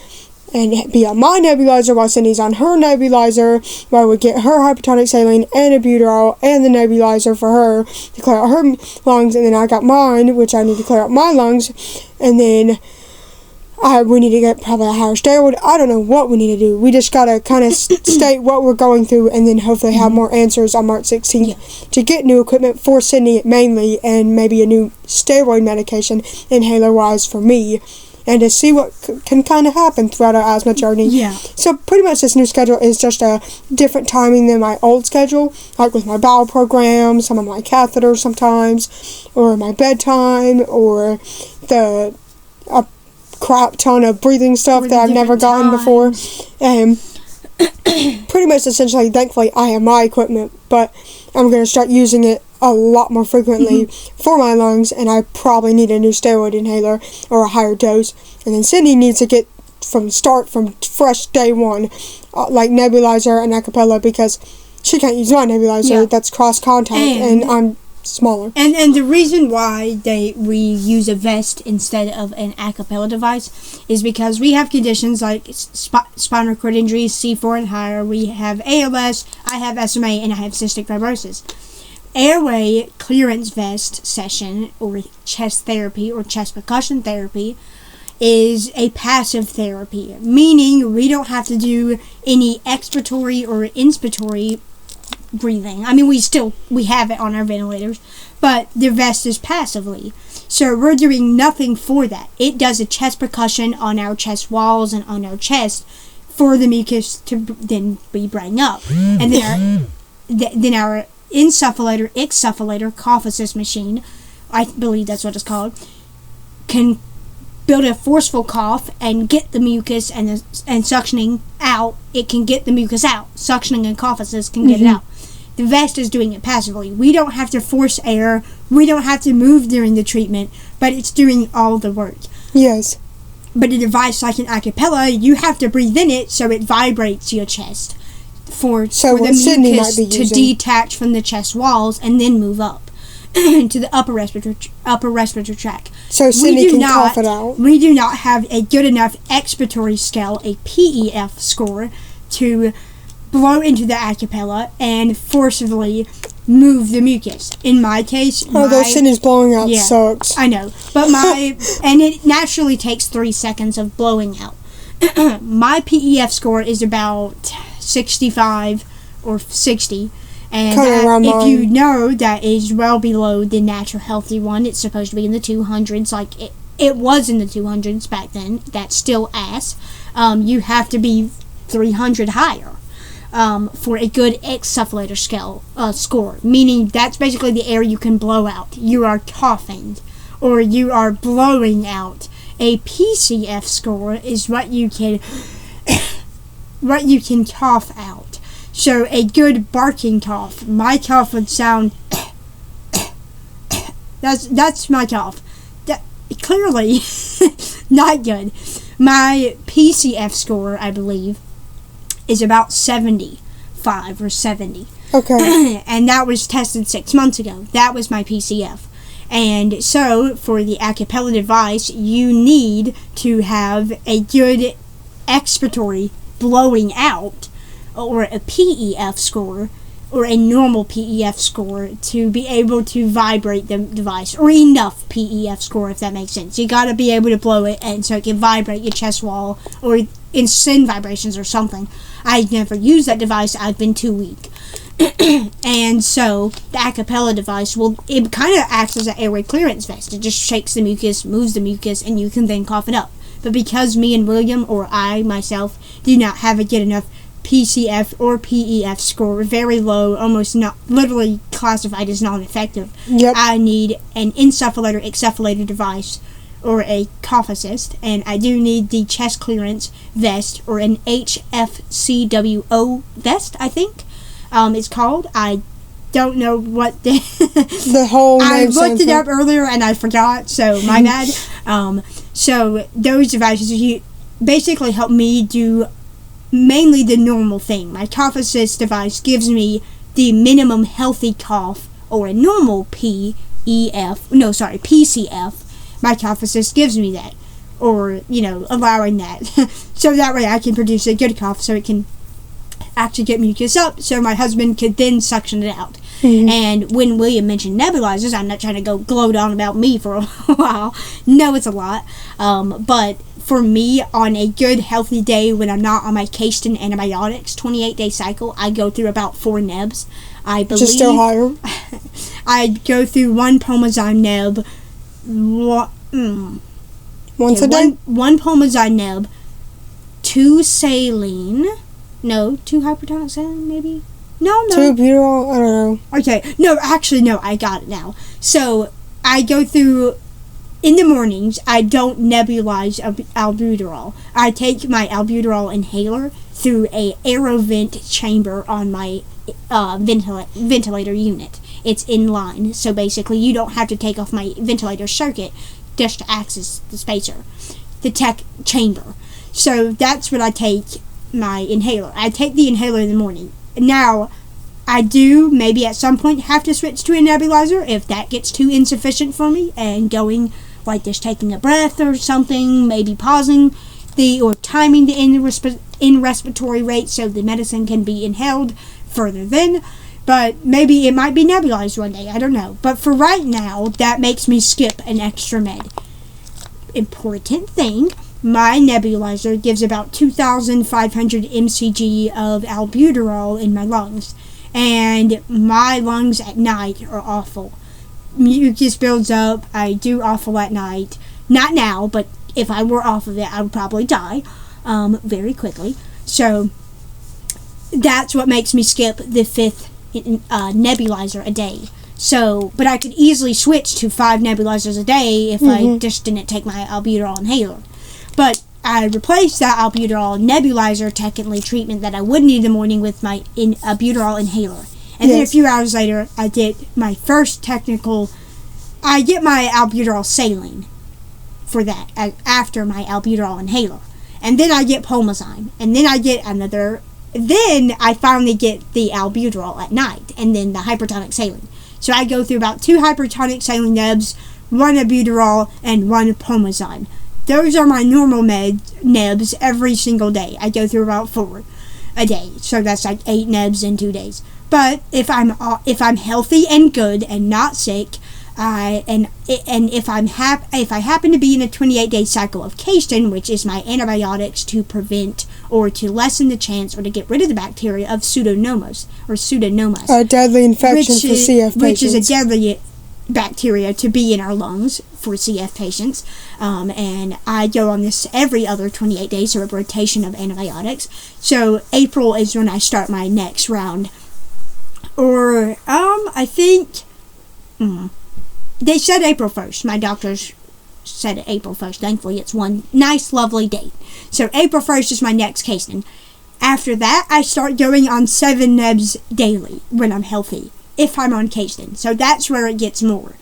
and be on my nebulizer while Sydney's on her nebulizer, while we get her hypertonic saline and albuterol and the nebulizer for her to clear out her lungs, and then I got mine, which I need to clear out my lungs, and then we need to get probably a higher steroid. I don't know what we need to do. We just gotta kind of state what we're going through, and then hopefully have more answers on March 16th to get new equipment for Sydney mainly, and maybe a new steroid medication inhaler-wise for me, and to see what can kind of happen throughout our asthma journey. So pretty much this new schedule is just a different timing than my old schedule, like with my bowel program, some of my catheters sometimes, or my bedtime, or the crap ton of breathing stuff that I've never gotten before. And pretty much essentially, thankfully, I have my equipment, but I'm going to start using it a lot more frequently for my lungs, and I probably need a new steroid inhaler or a higher dose. And then Sydney needs to get from fresh day one, like nebulizer and acapella, because she can't use my nebulizer. That's cross contact, and I'm smaller. And the reason why we use a vest instead of an acapella device is because we have conditions like spinal cord injuries, C4 and higher. We have ALS, I have SMA, and I have cystic fibrosis. Airway clearance vest session, or chest therapy, or chest percussion therapy, is a passive therapy, meaning we don't have to do any expiratory or inspiratory breathing. I mean, we have it on our ventilators, but the vest is passively. So we're doing nothing for that. It does a chest percussion on our chest walls and on our chest for the mucus to then be bring up. And then our insufflator, exsufflator, cough assist machine, I believe that's what it's called, can build a forceful cough and get the mucus and suctioning out. It can get the mucus out. Suctioning and cough assist can get it out. The vest is doing it passively. We don't have to force air. We don't have to move during the treatment, but it's doing all the work. Yes. But a device like an acapella, you have to breathe in it so it vibrates your chest for the mucus to detach from the chest walls and then move up to the upper respiratory tract. So Sydney can cough it out. We do not have a good enough expiratory scale, a PEF score, to blow into the acapella and forcibly move the mucus. In my case, although Sydney's blowing out sucks. I know, but and it naturally takes 3 seconds of blowing out. My PEF score is about 65 or 60. And if you know, that is well below the natural healthy one. It's supposed to be in the 200s, like it was in the 200s back then. That's still ass. You have to be 300 higher for a good exsufflator scale score, meaning that's basically the air you can blow out. You are coughing, or you are blowing out. A PCF score is what you can cough out. So a good barking cough. My cough would sound. That's my cough. Clearly not good. My PCF score, I believe, is about 75 or 70. Okay. And that was tested 6 months ago. That was my PCF. And so, for the acapella device, you need to have a good expiratory blowing out, or a PEF score, or a normal PEF score, to be able to vibrate the device, or enough PEF score, if that makes sense. You gotta be able to blow it, and so it can vibrate your chest wall, or send vibrations or something. I've never used that device. I've been too weak. And so the acapella device it kind of acts as an airway clearance vest. It just shakes the mucus, moves the mucus, and you can then cough it up. But because me and William, or I myself, do not have a good enough PCF or PEF score, very low, almost not, literally classified as non-effective, I need an insufflator, exsufflator device, or a cough assist, and I do need the chest clearance vest, or an HFCWO vest, I think it's called. I don't know what the whole name I looked it up earlier and I forgot, so my bad. So those devices basically help me do mainly the normal thing. My cough assist device gives me the minimum healthy cough, or a normal PCF. My cough assist gives me that, or allowing that, so that way I can produce a good cough, so it can actually get mucus up, so my husband could then suction it out. And when William mentioned nebulizers, I'm not trying to go gloat on about me for a while. No, it's a lot. But for me, on a good, healthy day, when I'm not on my Caiston antibiotics 28-day cycle, I go through about 4 nebs. I believe. Just still higher. I go through 1 Pulmozyme neb. Once a day? One Pulmozyme neb, 2 saline. No, 2 hypertonic saline, maybe? No. 2 butyral, I don't know. Okay, no, actually, no, I got it now. So, I go through, in the mornings, I don't nebulize albuterol. I take my albuterol inhaler through a aerovent chamber on my ventilator unit. It's in line, so basically you don't have to take off my ventilator circuit just to access the spacer, the tech chamber. So that's what I take my inhaler. I take the inhaler in the morning. Now, I do maybe at some point have to switch to a nebulizer if that gets too insufficient for me, and going like just taking a breath or something, maybe pausing or timing the in respiratory rate so the medicine can be inhaled further then. But maybe it might be nebulized one day, I don't know. But for right now, that makes me skip an extra med. Important thing, my nebulizer gives about 2,500 mcg of albuterol in my lungs. and my lungs at night are awful. Mucus builds up. I do awful at night. Not now, but if I were off of it, I would probably die very quickly. So that's what makes me skip the 5th nebulizer a day. So, but I could easily switch to 5 nebulizers a day if I just didn't take my albuterol inhaler. But I replaced that albuterol nebulizer technically treatment that I would need in the morning with my albuterol inhaler. And then a few hours later, I get my first technical... I get my albuterol saline for that after my albuterol inhaler. And then I get Pulmozyme. And then I get another... Then I finally get the albuterol at night. And then the hypertonic saline. So I go through about 2 hypertonic saline nebs, 1 albuterol, and 1 Pulmozyme. Those are my normal nebs every single day. I go through about 4 a day. So that's like 8 nebs in 2 days. But if I'm healthy and good and not sick, if I happen to be in a 28-day cycle of Casein, which is my antibiotics to prevent or to lessen the chance or to get rid of the bacteria of Pseudomonas. A deadly infection for CF patients. Which is a deadly bacteria to be in our lungs for CF patients. And I go on this every other 28 days, so a rotation of antibiotics. So April is when I start my next round. Or, I think, they said April 1st. My doctors said April 1st. Thankfully, it's one nice, lovely date. So, April 1st is my next Casein. After that, I start going on 7 nebs daily when I'm healthy, if I'm on Casein. So, that's where it gets more.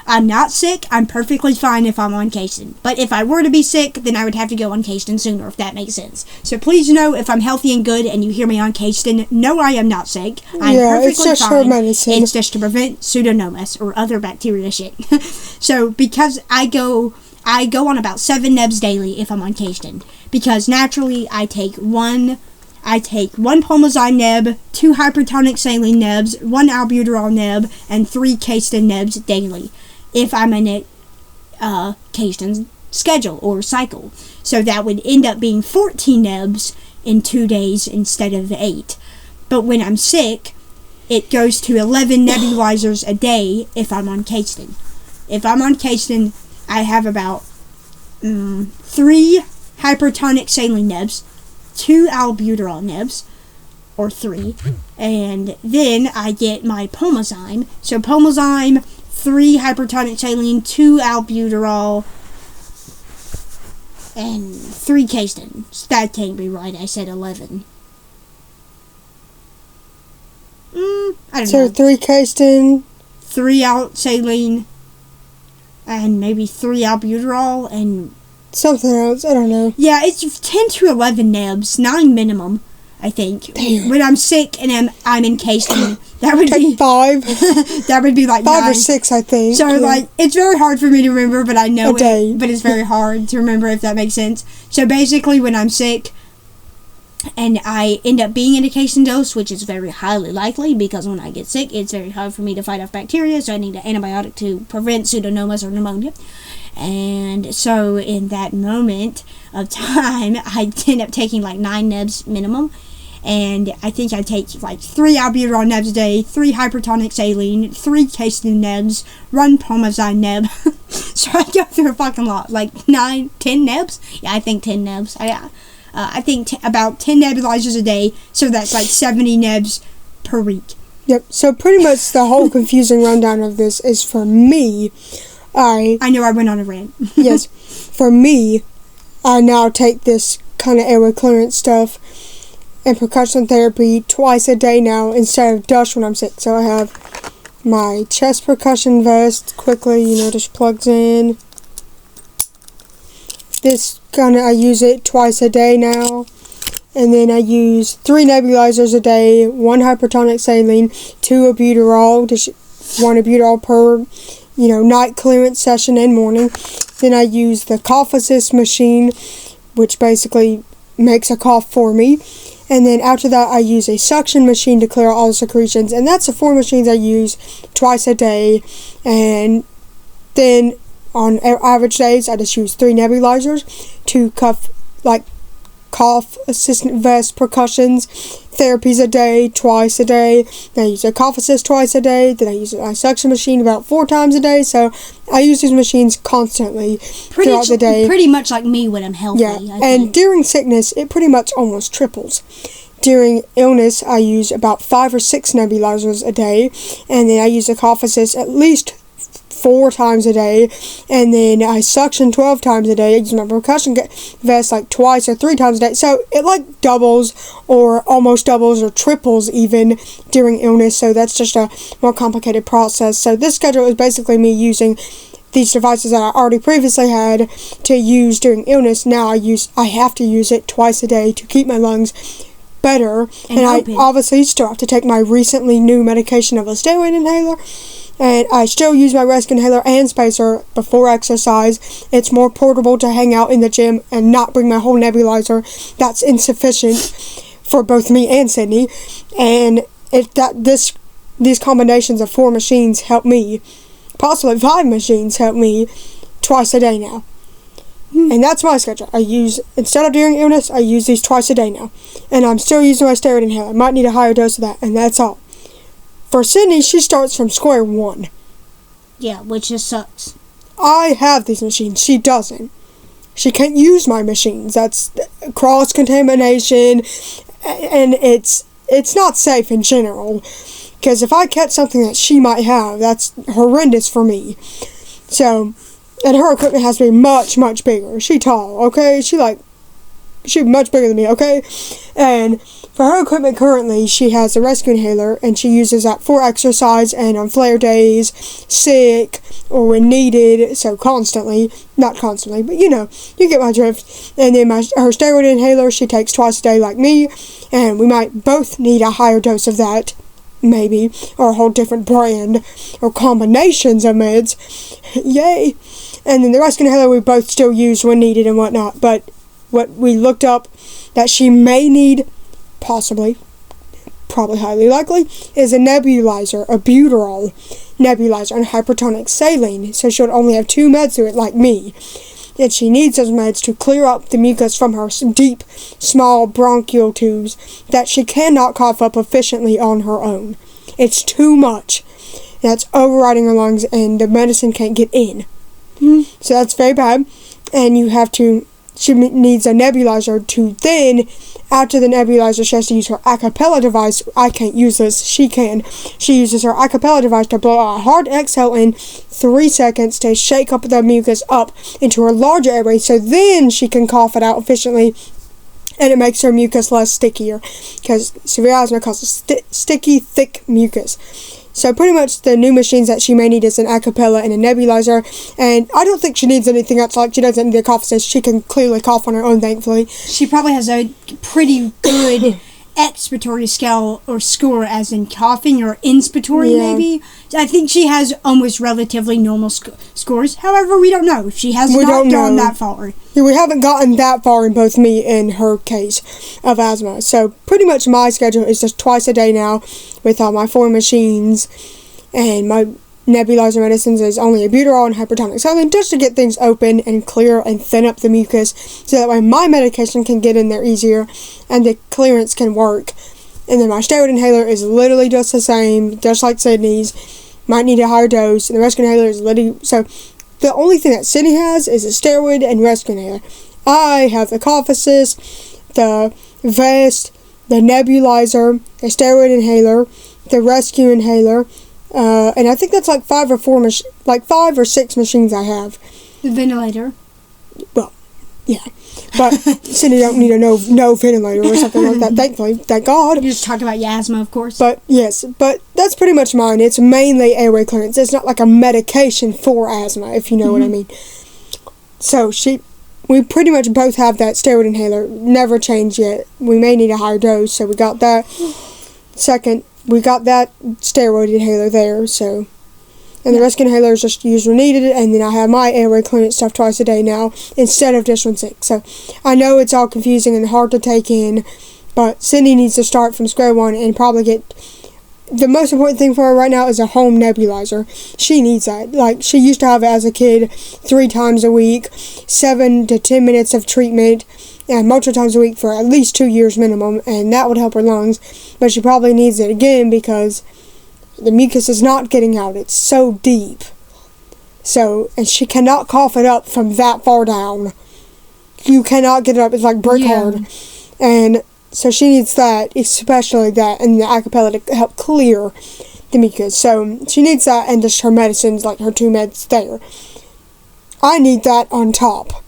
I'm not sick. I'm perfectly fine if I'm on Casein. But if I were to be sick, then I would have to go on Casein sooner, if that makes sense. So please know, if I'm healthy and good and you hear me on Casein, no, I am not sick. I'm perfectly it's just fine. her medicine. It's just to prevent Pseudomonas or other bacteria shit. So because I go on about 7 nebs daily if I'm on Casein. Because naturally I take one Pulmozyme neb, 2 hypertonic saline nebs, 1 albuterol neb, and 3 Casein nebs daily, if I'm in a Casein schedule or cycle. So that would end up being 14 nebs in 2 days instead of 8. But when I'm sick, it goes to 11 nebulizers a day if I'm on Casein. If I'm on Casein, I have about 3 hypertonic saline nebs, 2 albuterol nebs, or 3, and then I get my Pulmozyme. So Pulmozyme, 3 hypertonic saline, 2 albuterol, and 3 Casein. That can't be right. I said 11. I don't know. So 3 Casein, 3 saline, and maybe 3 albuterol, and something else. I don't know. Yeah, it's 10 to 11 nebs, 9 minimum, I think. Damn. When I'm sick and I'm encased in, that would Take be 5. that would be like 5 9. or 6, I think. So like, it's very hard for me to remember, but I know A day. it. But it's very hard to remember, if that makes sense. So basically, when I'm sick and I end up being in a Casein dose, which is very highly likely, because when I get sick, it's very hard for me to fight off bacteria, so I need an antibiotic to prevent Pseudomonas or pneumonia. And so in that moment of time, I end up taking like 9 nebs minimum. And I think I take like 3 albuterol nebs a day, 3 hypertonic saline, 3 Casein nebs, 1 Pulmozyme neb. So I go through a fucking lot, like 10 nebs. Yeah, I think 10 nebs. I think about 10 nebulizers a day, so that's like 70 nebs per week. Yep. So pretty much the whole confusing rundown of this is, for me, I know I went on a rant. yes, for me, I now take this kind of airway clearance stuff and percussion therapy twice a day now instead of dust when I'm sick. So I have my chest percussion vest, quickly, just plugs in. This I use it twice a day now. And then I use 3 nebulizers a day, 1 hypertonic saline, 2 albuterol, just 1 albuterol per, night clearance session and morning. Then I use the cough assist machine, which basically makes a cough for me. And then after that, I use a suction machine to clear all the secretions. And that's the 4 machines I use twice a day. And then on average days, I just use 3 nebulizers, 2 cough assistant vest percussions, therapies a day, twice a day. Then I use a cough assist twice a day. Then I use my suction machine about 4 times a day. So I use these machines constantly throughout the day. Pretty much like me when I'm healthy. Yeah, and during sickness, it pretty much almost triples. During illness, I use about 5 or 6 nebulizers a day, and then I use a cough assist at least 4 times a day, and then I suction 12 times a day. I use my percussion vest like twice or 3 times a day. So it like doubles or almost doubles or triples even during illness. So that's just a more complicated process. So this schedule is basically me using these devices that I already previously had to use during illness. Now I have to use it twice a day to keep my lungs better, and I obviously still have to take my recently new medication of a steroid inhaler, and I still use my rescue inhaler and spacer before exercise. It's more portable to hang out in the gym and not bring my whole nebulizer. That's insufficient for both me and Sydney, and these combinations of 4 machines help me, possibly 5 machines help me twice a day now. And that's my schedule. Instead of during illness, I use these twice a day now. And I'm still using my steroid inhaler. I might need a higher dose of that, and that's all. For Sydney, she starts from square one. Yeah, which just sucks. I have these machines. She doesn't. She can't use my machines. That's cross-contamination, and it's not safe in general. Because if I catch something that she might have, that's horrendous for me. So, and her equipment has to be much, much bigger. She tall, okay? She's much bigger than me, okay? And for her equipment currently, she has a rescue inhaler, and she uses that for exercise and on flare days, sick, or when needed, so constantly. Not constantly, but you get my drift. And then her steroid inhaler, she takes twice a day like me, and we might both need a higher dose of that, maybe, or a whole different brand, or combinations of meds. Yay! And then the rescue inhaler we both still use when needed and whatnot, but what we looked up that she may need, probably highly likely, is a nebulizer, a butyral nebulizer, and hypertonic saline, so she'll only have 2 meds through it like me. And she needs those meds to clear up the mucus from her deep, small bronchial tubes that she cannot cough up efficiently on her own. It's too much. That's overriding her lungs, and the medicine can't get in. So that's very bad. And she needs a nebulizer to then, after the nebulizer, she has to use her a cappella device. I can't use this. She can. She uses her a cappella device to blow a hard exhale in 3 seconds to shake up the mucus up into her larger airway, so then she can cough it out efficiently, and it makes her mucus less stickier, because severe asthma causes sticky, thick mucus. So pretty much the new machines that she may need is an a cappella and a nebulizer, and I don't think she needs anything else. Like, she doesn't need a cough assist. She can clearly cough on her own, thankfully. She probably has a pretty good expiratory scale or score, as in coughing, or inspiratory maybe. I think she has almost relatively normal scores. However, we don't know. She has not gone that far. Yeah, we haven't gotten that far in both me and her case of asthma. So pretty much my schedule is just twice a day now with all my 4 machines, and my nebulizer medicines is only a butyral and hypertonic saline, just to get things open and clear and thin up the mucus, so that way my medication can get in there easier and the clearance can work. And then my steroid inhaler is literally just the same, just like Sydney's. Might need a higher dose, and the rescue inhaler is literally, so the only thing that Sydney has is a steroid and rescue inhaler. I have the cough assist, the vest, the nebulizer, the steroid inhaler, the rescue inhaler, and I think that's like 5 or 6 machines I have. The ventilator. Well, yeah. But Sydney don't need a no ventilator or something like that, thankfully. Thank God. You just talked about your asthma, of course. But, yes. But that's pretty much mine. It's mainly airway clearance. It's not like a medication for asthma, if you know what I mean. So, we pretty much both have that steroid inhaler. Never changed yet. We may need a higher dose, so we got that. Second, we got that steroid inhaler there, so. And the rescue inhaler is just used when needed, and then I have my airway clearance stuff twice a day now, instead of just when sick. So, I know it's all confusing and hard to take in, but Cindy needs to start from square one and probably get the most important thing for her right now is a home nebulizer. She needs that. Like, she used to have it as a kid 3 times a week, 7 to 10 minutes of treatment, and multiple times a week for at least 2 years minimum, and that would help her lungs. But she probably needs it again because the mucus is not getting out. It's so deep. So, and she cannot cough it up from that far down. You cannot get it up. It's like brick hard. And so she needs that, especially that, and the acapella to help clear the mucus. So she needs that, and just her medicines, like her 2 meds there. I need that on top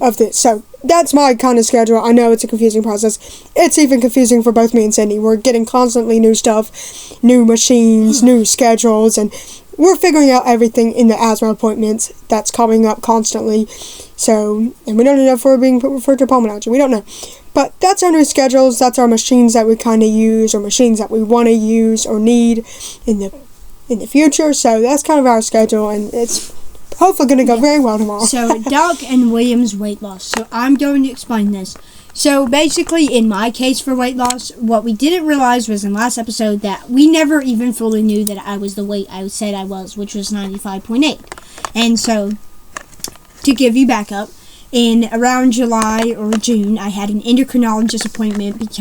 of this. So that's my kind of schedule. I know it's a confusing process. It's even confusing for both me and Cindy. We're getting constantly new stuff, new machines, new schedules, and we're figuring out everything in the asthma appointments that's coming up constantly. So, and we don't know if we're being referred to pulmonology. We don't know. But that's our new schedules. That's our machines that we kind of use, or machines that we want to use or need in the future. So that's kind of our schedule, and it's hopefully going to go very well tomorrow. So, Doc and William's weight loss. So, I'm going to explain this. So, basically, in my case for weight loss, what we didn't realize was in last episode that we never even fully knew that I was the weight I said I was, which was 95.8. And so, to give you backup, in around July or June, I had an endocrinologist appointment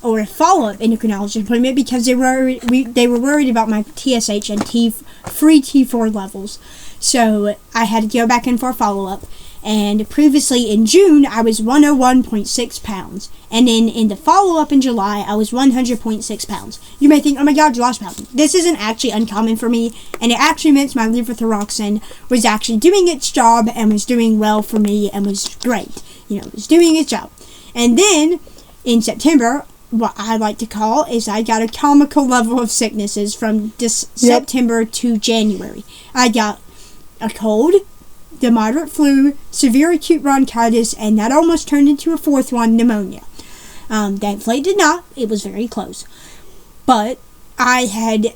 or a follow-up endocrinologist appointment because they were worried about my TSH and free T4 levels. So I had to go back in for a follow-up. And previously in June, I was 101.6 pounds. And then in the follow-up in July, I was 100.6 pounds. You may think, oh my god, you lost pounds. This isn't actually uncommon for me. And it actually meant my levothyroxine was actually doing its job and was doing well for me and was great. It was doing its job. And then in September, what I like to call is I got a comical level of sicknesses from September to January. I got a cold, the moderate flu, severe acute bronchitis, and that almost turned into a 4th one, pneumonia. Thankfully it did not. It was very close. But I had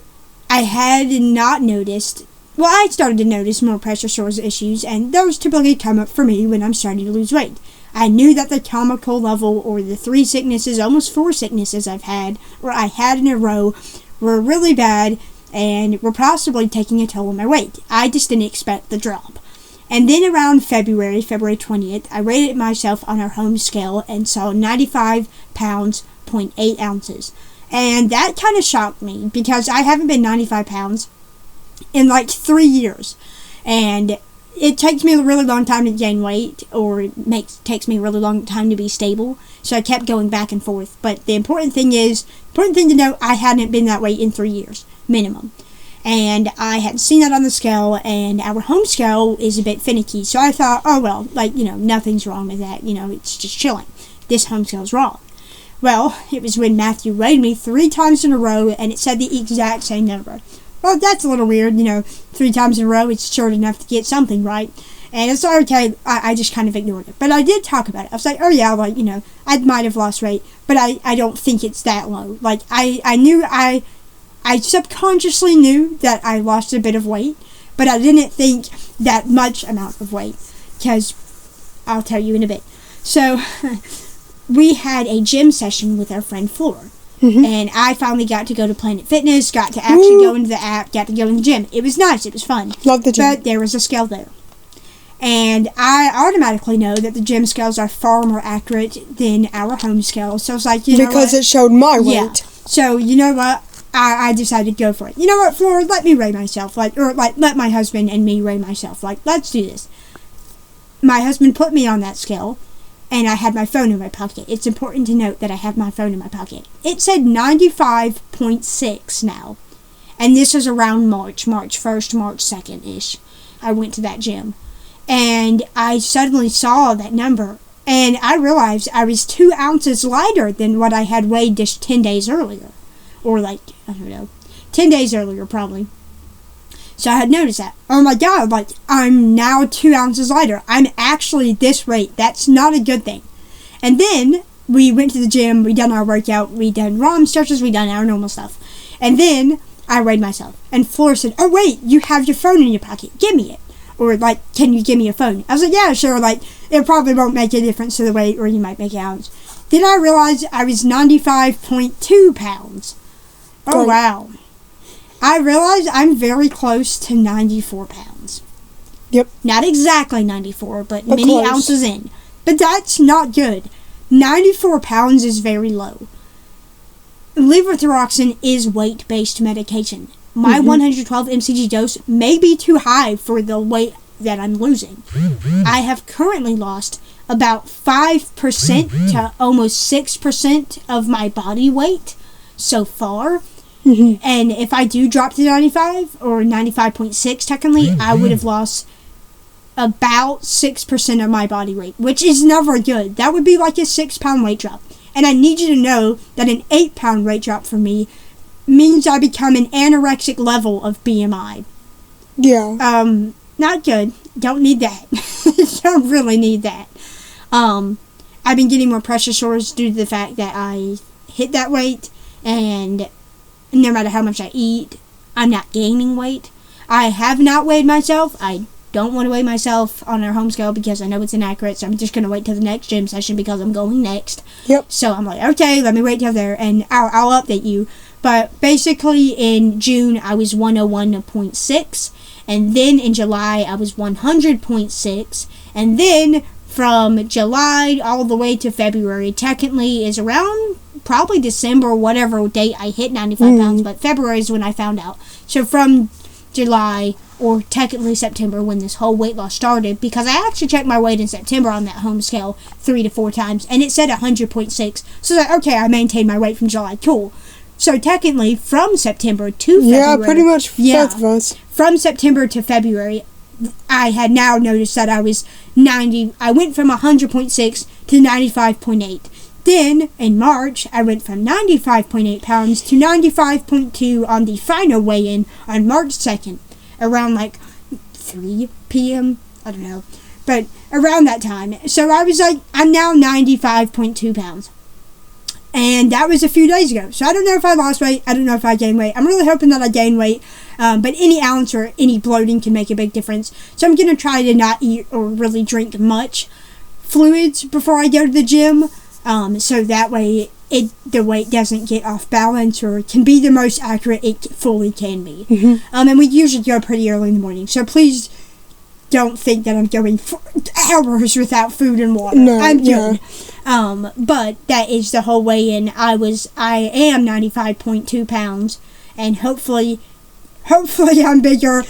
not noticed, I started to notice more pressure sores issues, and those typically come up for me when I'm starting to lose weight. I knew that the comical level, or the 3 sicknesses, almost 4 sicknesses I had in a row, were really bad, and were possibly taking a toll on my weight. I just didn't expect the drop. And then around February 20th, I rated myself on our home scale and saw 95 pounds, 0.8 ounces. And that kind of shocked me because I haven't been 95 pounds in like 3 years. And it takes me a really long time to gain weight, or takes me a really long time to be stable. So I kept going back and forth. But the important thing to know, I hadn't been that way in 3 years, minimum. And I hadn't seen that on the scale, and our home scale is a bit finicky. So I thought, oh well, nothing's wrong with that. It's just chilling. This home scale's wrong. Well, it was when Matthew weighed me 3 times in a row, and it said the exact same number. Well, that's a little weird, 3 times in a row, it's short enough to get something right. And it's okay, I just kind of ignored it. But I did talk about it. I was like, oh yeah, I might have lost weight, but I don't think it's that low. I subconsciously knew that I lost a bit of weight, but I didn't think that much amount of weight, because I'll tell you in a bit. So, we had a gym session with our friend Flora, and I finally got to go to Planet Fitness, got to actually go into the app, got to go in the gym. It was nice, it was fun. Love the gym. But there was a scale there. And I automatically know that the gym scales are far more accurate than our home scale, so it's like, because it showed my weight. Yeah. So, you know what? I decided to go for it. You know what, Flora? Let me weigh myself. Let my husband and me weigh myself. Let's do this. My husband put me on that scale, and I had my phone in my pocket. It's important to note that I have my phone in my pocket. It said 95.6 now. And this was around March 1st, March 2nd-ish. I went to that gym. And I suddenly saw that number. And I realized I was 2 ounces lighter than what I had weighed just 10 days earlier. Or 10 days earlier probably. So I had noticed that. Oh my god, I'm now 2 ounces lighter. I'm actually this weight. That's not a good thing. And then we went to the gym, we done our workout, we done ROM stretches, we done our normal stuff. And then I weighed myself. And Flora said, oh wait, you have your phone in your pocket. Give me it. Or can you give me a phone? I was like, yeah, sure. It probably won't make a difference to the weight, or you might make an ounce. Then I realized I was 95.2 pounds. Oh, wow. I realize I'm very close to 94 pounds. Yep. Not exactly 94, but many close. ounces in. But that's not good. 94 pounds is very low. Levothyroxine is weight-based medication. My 112 mcg dose may be too high for the weight that I'm losing. I have currently lost about 5% to almost 6% of my body weight so far. And if I do drop to 95 or 95.6 technically, I would have lost about 6% of my body weight, which is never good. That would be like a 6-pound weight drop. And I need you to know that an 8-pound weight drop for me means I become an anorexic level of BMI. Yeah. Not good. Don't need that. Don't really need that. I've been getting more pressure sores due to the fact that I hit that weight, and no matter how much I eat, I'm not gaining weight. I have not weighed myself. I don't want to weigh myself on our home scale because I know it's inaccurate, so I'm just going to wait till the next gym session because I'm going next. Yep. So I'm like, okay, let me wait till there, and I'll update you. But basically in June, I was 101.6, and then in July, I was 100.6, and then from July all the way to February, technically is around probably December, whatever date I hit 95 pounds, but February is when I found out. So from July, or technically September, when this whole weight loss started, because I actually checked my weight in September on that home scale 3 to 4 times, and it said 100.6. So I was like, okay, I maintained my weight from July. Cool. So technically, from September to February... Yeah, pretty much both of us. From September to February, I had now noticed that I was 90... I went from 100.6 to 95.8. Then, in March, I went from 95.8 pounds to 95.2 on the final weigh-in on March 2nd. Around, like, 3 p.m.? I don't know. But around that time. So I was like, I'm now 95.2 pounds. And that was a few days ago. So I don't know if I lost weight. I don't know if I gained weight. I'm really hoping that I gain weight. But any ounce or any bloating can make a big difference. So I'm going to try to not eat or really drink much fluids before I go to the gym. So that way the weight doesn't get off balance or can be the most accurate it fully can be. And we usually go pretty early in the morning. So please don't think that I'm going for hours without food and water. No, I'm good. But that is the whole weigh-in. I am 95.2 pounds, and hopefully I'm bigger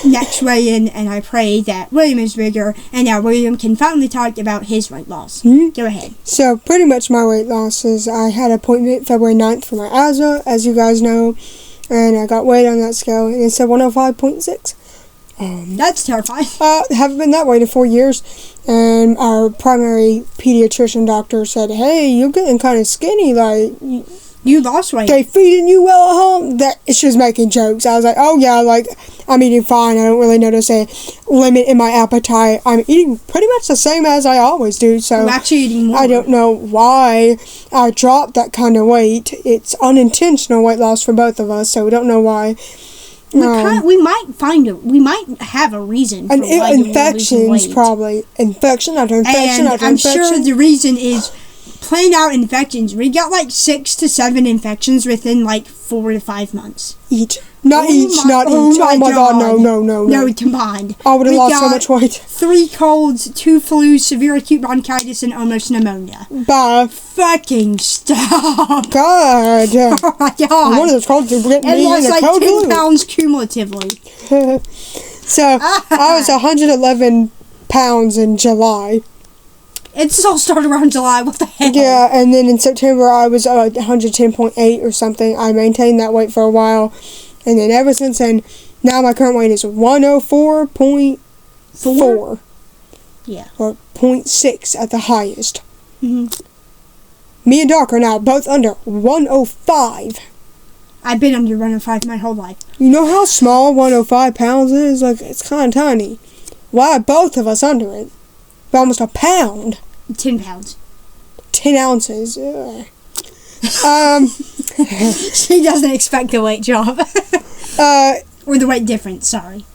next weigh-in, and I pray that William is bigger, and now William can finally talk about his weight loss. Go ahead. So, pretty much my weight loss is I had an appointment February 9th for my asthma, as you guys know, and I got weighed on that scale, and it said 105.6. That's terrifying. Haven't been that way in 4 years, and our primary pediatrician doctor said, hey, you're getting kind of skinny, like, you lost weight. They feeding you well at home? She was making jokes. I was like, oh yeah, like, I'm eating fine. I don't really notice a limit in my appetite. I'm eating pretty much the same as I always do, so I'm actually eating more. I don't know why I dropped that kind of weight. It's unintentional weight loss for both of us, so we don't know why. We might have a reason for why infections, probably. Infection after infection after I'm infection. sure the reason is plain out infections. We got like 6 to 7 infections within like 4 to 5 months. Not each. Oh my god, no. No, combined. I would have lost so much weight. 3 colds, 2 flus, severe acute bronchitis, and almost pneumonia. Bye. Fucking stop. God. Oh my god. One of those colds are getting me lost in a like cold 10 pounds cumulatively. So, I was 111 pounds in July. It's all started around July. What the hell? Yeah, and then in September I was 110.8 or something. I maintained that weight for a while. And then ever since then, now my current weight is 104.4. Yeah. Or 0.6 at the highest. Me and Doc are now both under 105. I've been under 105 my whole life. You know how small 105 pounds is? Like, it's kind of tiny. Why are both of us under it? By almost a pound. 10 pounds. 10 ounces. Ugh. She doesn't expect the weight drop. Or the weight difference, sorry.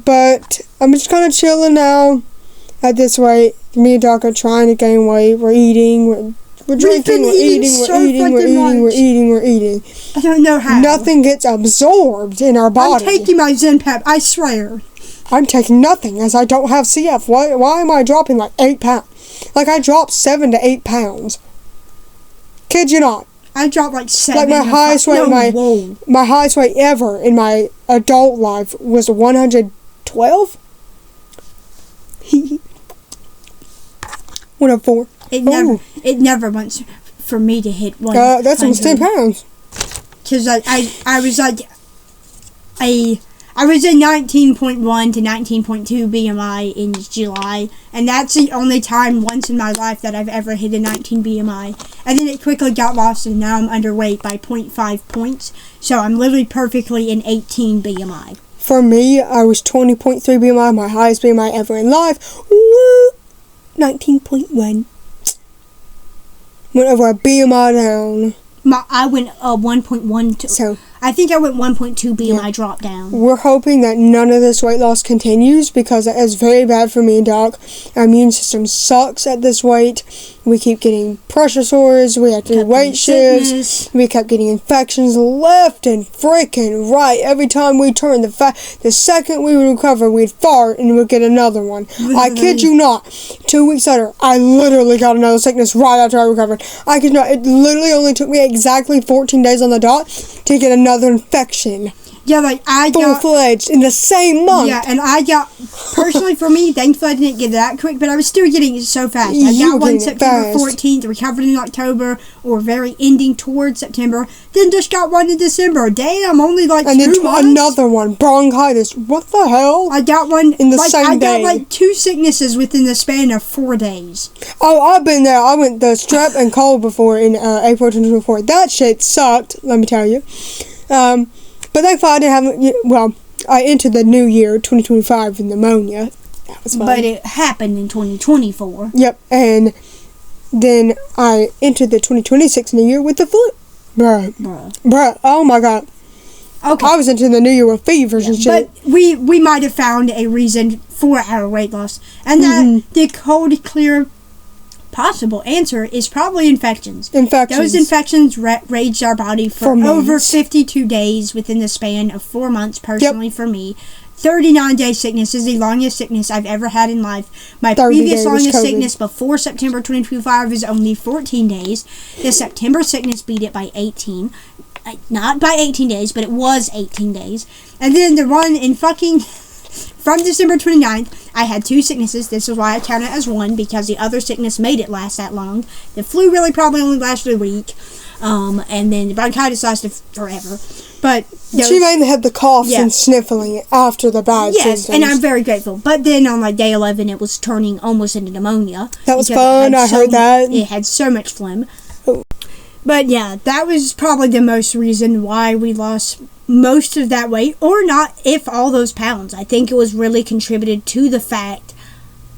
But I'm just kind of chilling now at this weight. Me and Doc are trying to gain weight. We're eating. We're We're drinking, we're eating, we're eating. I don't know how. Nothing gets absorbed in our body. I'm taking my Zenpep, I swear. I'm taking nothing as I don't have CF. Why am I dropping like 8 pounds? Like I dropped 7 to 8 pounds. Kid you not. I dropped like 7. Like my highest weight, my highest weight ever in my adult life was 112. 104. It never wants for me to hit 1. That's almost 10 pounds. Because I was like I was at 19.1 to 19.2 BMI in July, and that's the only time once in my life that I've ever hit a 19 BMI. And then it quickly got lost, and now I'm underweight by 0.5 points, so I'm literally perfectly in 18 BMI. For me, I was 20.3 BMI, my highest BMI ever in life. Woo! 19.1. Went over a BMI down. I went 1.1 to... So, I think I went 1.2 BMI drop down. We're hoping that none of this weight loss continues because it is very bad for me and Doc. Our immune system sucks at this weight. We keep getting pressure sores. We have to do weight shifts. We kept getting infections left and freaking right. Every time we turn, the second we would recover, we'd fart and we'd get another one. I kid you not. 2 weeks later, I literally got another sickness right after I recovered. I kid not. It literally only took me exactly 14 days on the dot to get another infection. Yeah, like I got full-fledged in the same month. Yeah, and I got personally for me, thankfully I didn't get that quick, but I was still getting it so fast. I got one September 14th, recovered in October, or very ending towards September. Then just got one in December. Damn, only like 2 months. And then another one, bronchitis. What the hell? I got one in the same day. I got like 2 sicknesses within the span of 4 days. Oh, I've been there. I went the strep and cold before in April 2024. That shit sucked. Let me tell you. But thankfully I didn't have, well, I entered the new year, 2025, with pneumonia. That was fun. But it happened in 2024. Yep, and then I entered the 2026 new year with the flu. Bruh, oh my god. Okay. I was into the new year with fevers and shit. But we might have found a reason for our weight loss. And that the cold, clear, possible answer is probably infections. Those infections raged our body for over 52 days within the span of 4 months, personally for me. 39-day sickness is the longest sickness I've ever had in life. My previous longest sickness before September 2025 was only 14 days. The September sickness beat it by 18. Not by 18 days, but it was 18 days. And then the one in fucking... From December 29th, I had 2 sicknesses. This is why I count it as 1, because the other sickness made it last that long. The flu really probably only lasted a week. And then the bronchitis lasted forever. But she mainly had the coughs and sniffling after the bad symptoms. And I'm very grateful. But then on like day 11, it was turning almost into pneumonia. That was fun. I heard that. It had so much phlegm. But yeah, that was probably the most reason why we lost most of that weight, or not, if all those pounds. I think it was really contributed to the fact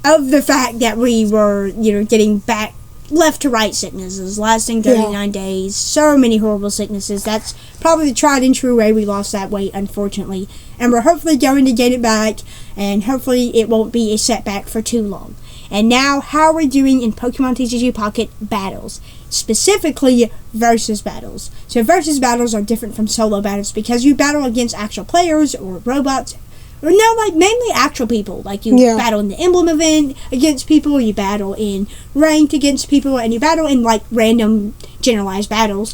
that we were, getting back left to right sicknesses lasting 39 days. So many horrible sicknesses. That's probably the tried and true way we lost that weight, unfortunately. And we're hopefully going to get it back, and hopefully it won't be a setback for too long. And now, how are we doing in Pokemon TCG Pocket battles? Specifically, versus battles. So versus battles are different from solo battles because you battle against actual players or robots. Or no, like mainly actual people. Like you battle in the emblem event against people, you battle in ranked against people, and you battle in like random generalized battles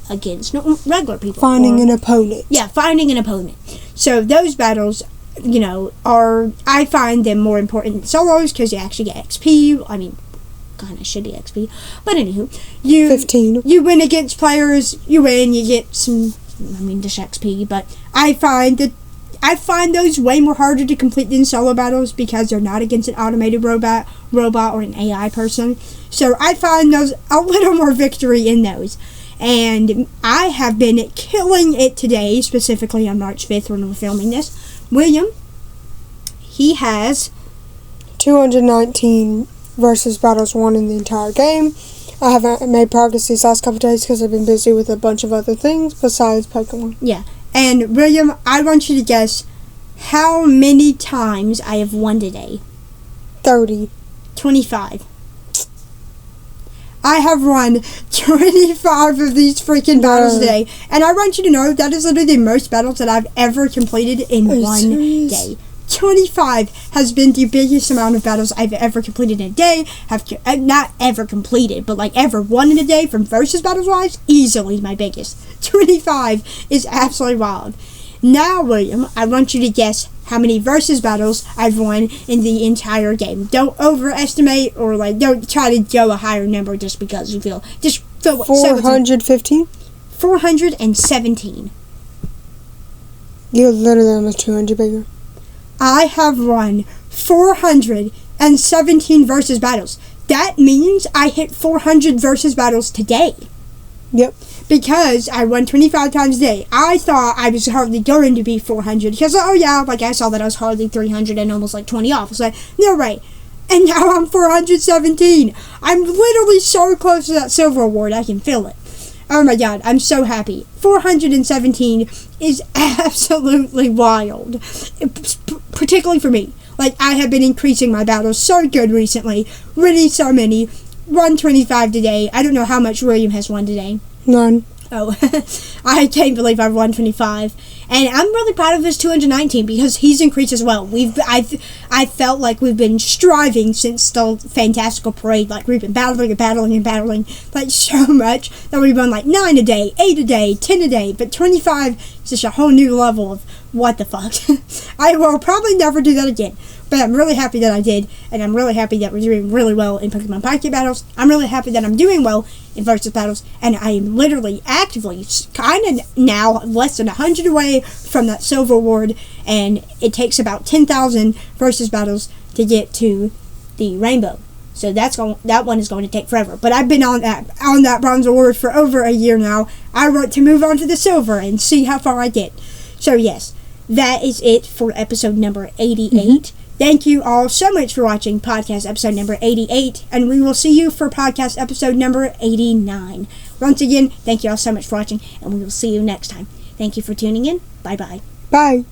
against regular people. Finding an opponent. Yeah, finding an opponent. So those battles, I find them more important than solos because you actually get XP. I mean, kind of shitty XP. But anywho, 15. You win against players, you win, you get some, dish XP. But I find those way more harder to complete than solo battles because they're not against an automated robot or an AI person. So I find those a little more victory in those. And I have been killing it today, specifically on March 5th when we're filming this. William, he has 219 versus battles won in the entire game. I haven't made progress these last couple days because I've been busy with a bunch of other things besides Pokemon. Yeah. And William, I want you to guess how many times I have won today. 30. 25. I have run 25 of these freaking battles today. And I want you to know that is literally the most battles that I've ever completed in one day. 25 has been the biggest amount of battles I've ever completed in a day. Not ever completed, but like ever won in a day from versus battles wise, easily my biggest. 25 is absolutely wild. Now, William, I want you to guess how many versus battles I've won in the entire game. Don't overestimate or don't try to go a higher number just because you feel. Just feel 415? 417. You're literally almost 200 bigger. I have won 417 versus battles. That means I hit 400 versus battles today. Yep. Because I won 25 times a day. I thought I was hardly going to be 400. Because, I saw that I was hardly 300 and almost 20 off. I was like, no way. And now I'm 417. I'm literally so close to that silver award. I can feel it. Oh my god, I'm so happy. 417 is absolutely wild. Particularly for me. I have been increasing my battles so good recently. Winning so many. 125 today. I don't know how much William has won today. None. Oh, I can't believe I've won 25. And I'm really proud of this 219 because he's increased as well. I felt like we've been striving since the Fantastical Parade. We've been battling so much that we've won 9 a day, 8 a day, 10 a day. But 25 is just a whole new level of what the fuck. I will probably never do that again. But I'm really happy that I did, and I'm really happy that we're doing really well in Pokemon Pocket battles. I'm really happy that I'm doing well in versus battles, and I am literally actively kind of now less than 100 away from that silver award, and it takes about 10,000 versus battles to get to the rainbow. So that one is going to take forever. But I've been on that bronze award for over a year now. I want to move on to the silver and see how far I get. So yes, that is it for episode number 88. Mm-hmm. Thank you all so much for watching podcast episode number 88, and we will see you for podcast episode number 89. Once again, thank you all so much for watching, and we will see you next time. Thank you for tuning in. Bye-bye. Bye.